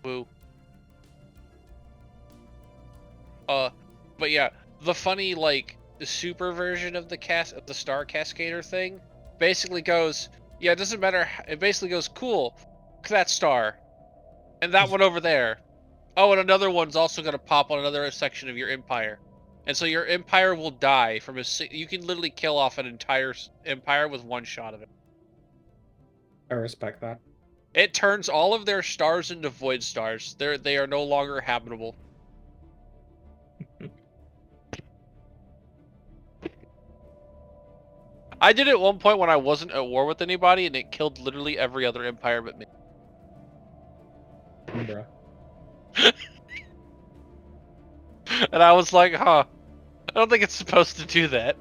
Woo. But yeah, the funny like the super version of the Star Cascader thing basically goes, yeah, it doesn't matter. It basically goes, cool, look at that star, and that one over there. Oh, and another one's also gonna pop on another section of your empire, and so your empire will die from you can literally kill off an entire empire with one shot of it. I respect that. It turns all of their stars into void stars. They are no longer habitable. I did it at one point when I wasn't at war with anybody, and it killed literally every other empire but me. Bruh. And I was like, huh, I don't think it's supposed to do that.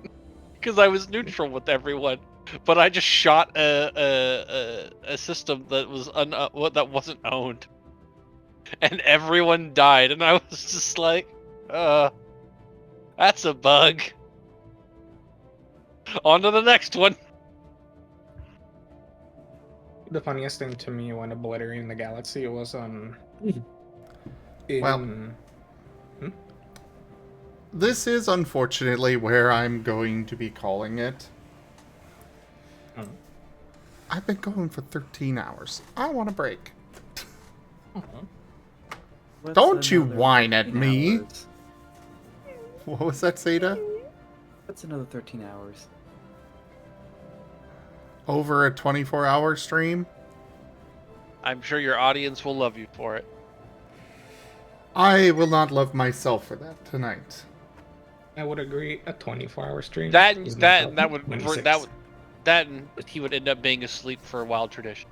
Because I was neutral with everyone. But I just shot a system that was that wasn't owned. And everyone died, and I was just like, that's a bug. On to the next one. The funniest thing to me when obliterating the galaxy was This is unfortunately where I'm going to be calling it. I've been going for 13 hours. I want a break. Don't you whine at me. Hours? What was that, Seda? That's another 13 hours. Over a 24-hour stream? I'm sure your audience will love you for it. I will not love myself for that tonight. I would agree. A 24-hour stream. That would 26. and he would end up being asleep for a wild tradition.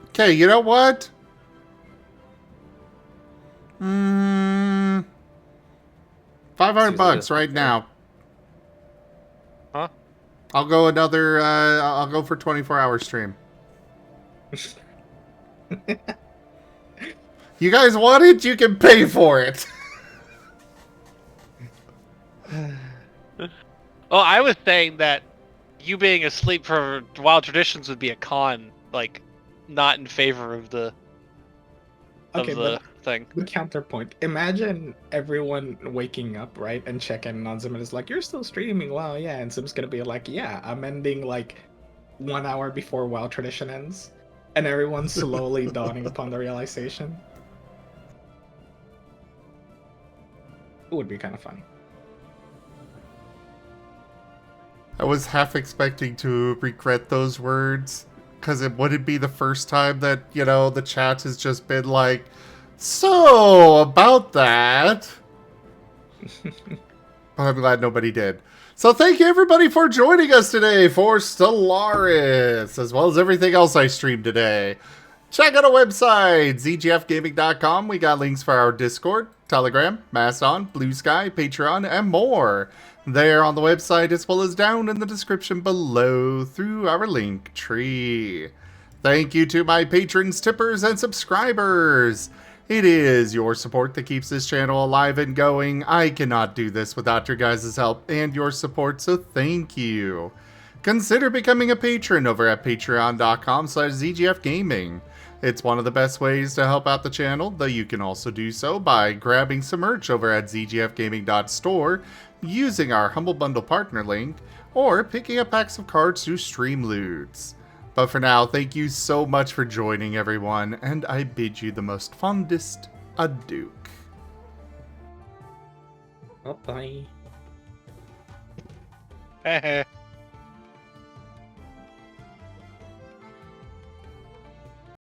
Okay, you know what? 500 bucks right now. Huh? I'll go another. I'll go for 24-hour stream. You guys want it? You can pay for it. Well, I was saying that you being asleep for wild traditions would be a con, like, not in favor of the thing. The counterpoint. Imagine everyone waking up, right, and checking on Sim and it's like, you're still streaming, wow, yeah, and Sim's gonna be like, yeah, I'm ending like 1 hour before WoW tradition ends. And everyone's slowly dawning upon the realization. It would be kind of funny. I was half expecting to regret those words, because it wouldn't be the first time that, you know, the chat has just been like, so, about that. But I'm glad nobody did. So thank you everybody for joining us today for Stellaris, as well as everything else I streamed today. Check out our website, zgfgaming.com. We got links for our Discord, Telegram, Mastodon, Blue Sky, Patreon, and more. There on the website, as well as down in the description below through our link tree. Thank you to my patrons, tippers, and subscribers. It is your support that keeps this channel alive and going. I cannot do this without your guys' help and your support, so thank you. Consider becoming a patron over at patreon.com/zgfgaming. It's one of the best ways to help out the channel, though you can also do so by grabbing some merch over at zgfgaming.store, using our Humble Bundle partner link, or picking up packs of cards through Streamloots. But for now, thank you so much for joining, everyone, and I bid you the most fondest adieu. Bye-bye. Heh heh.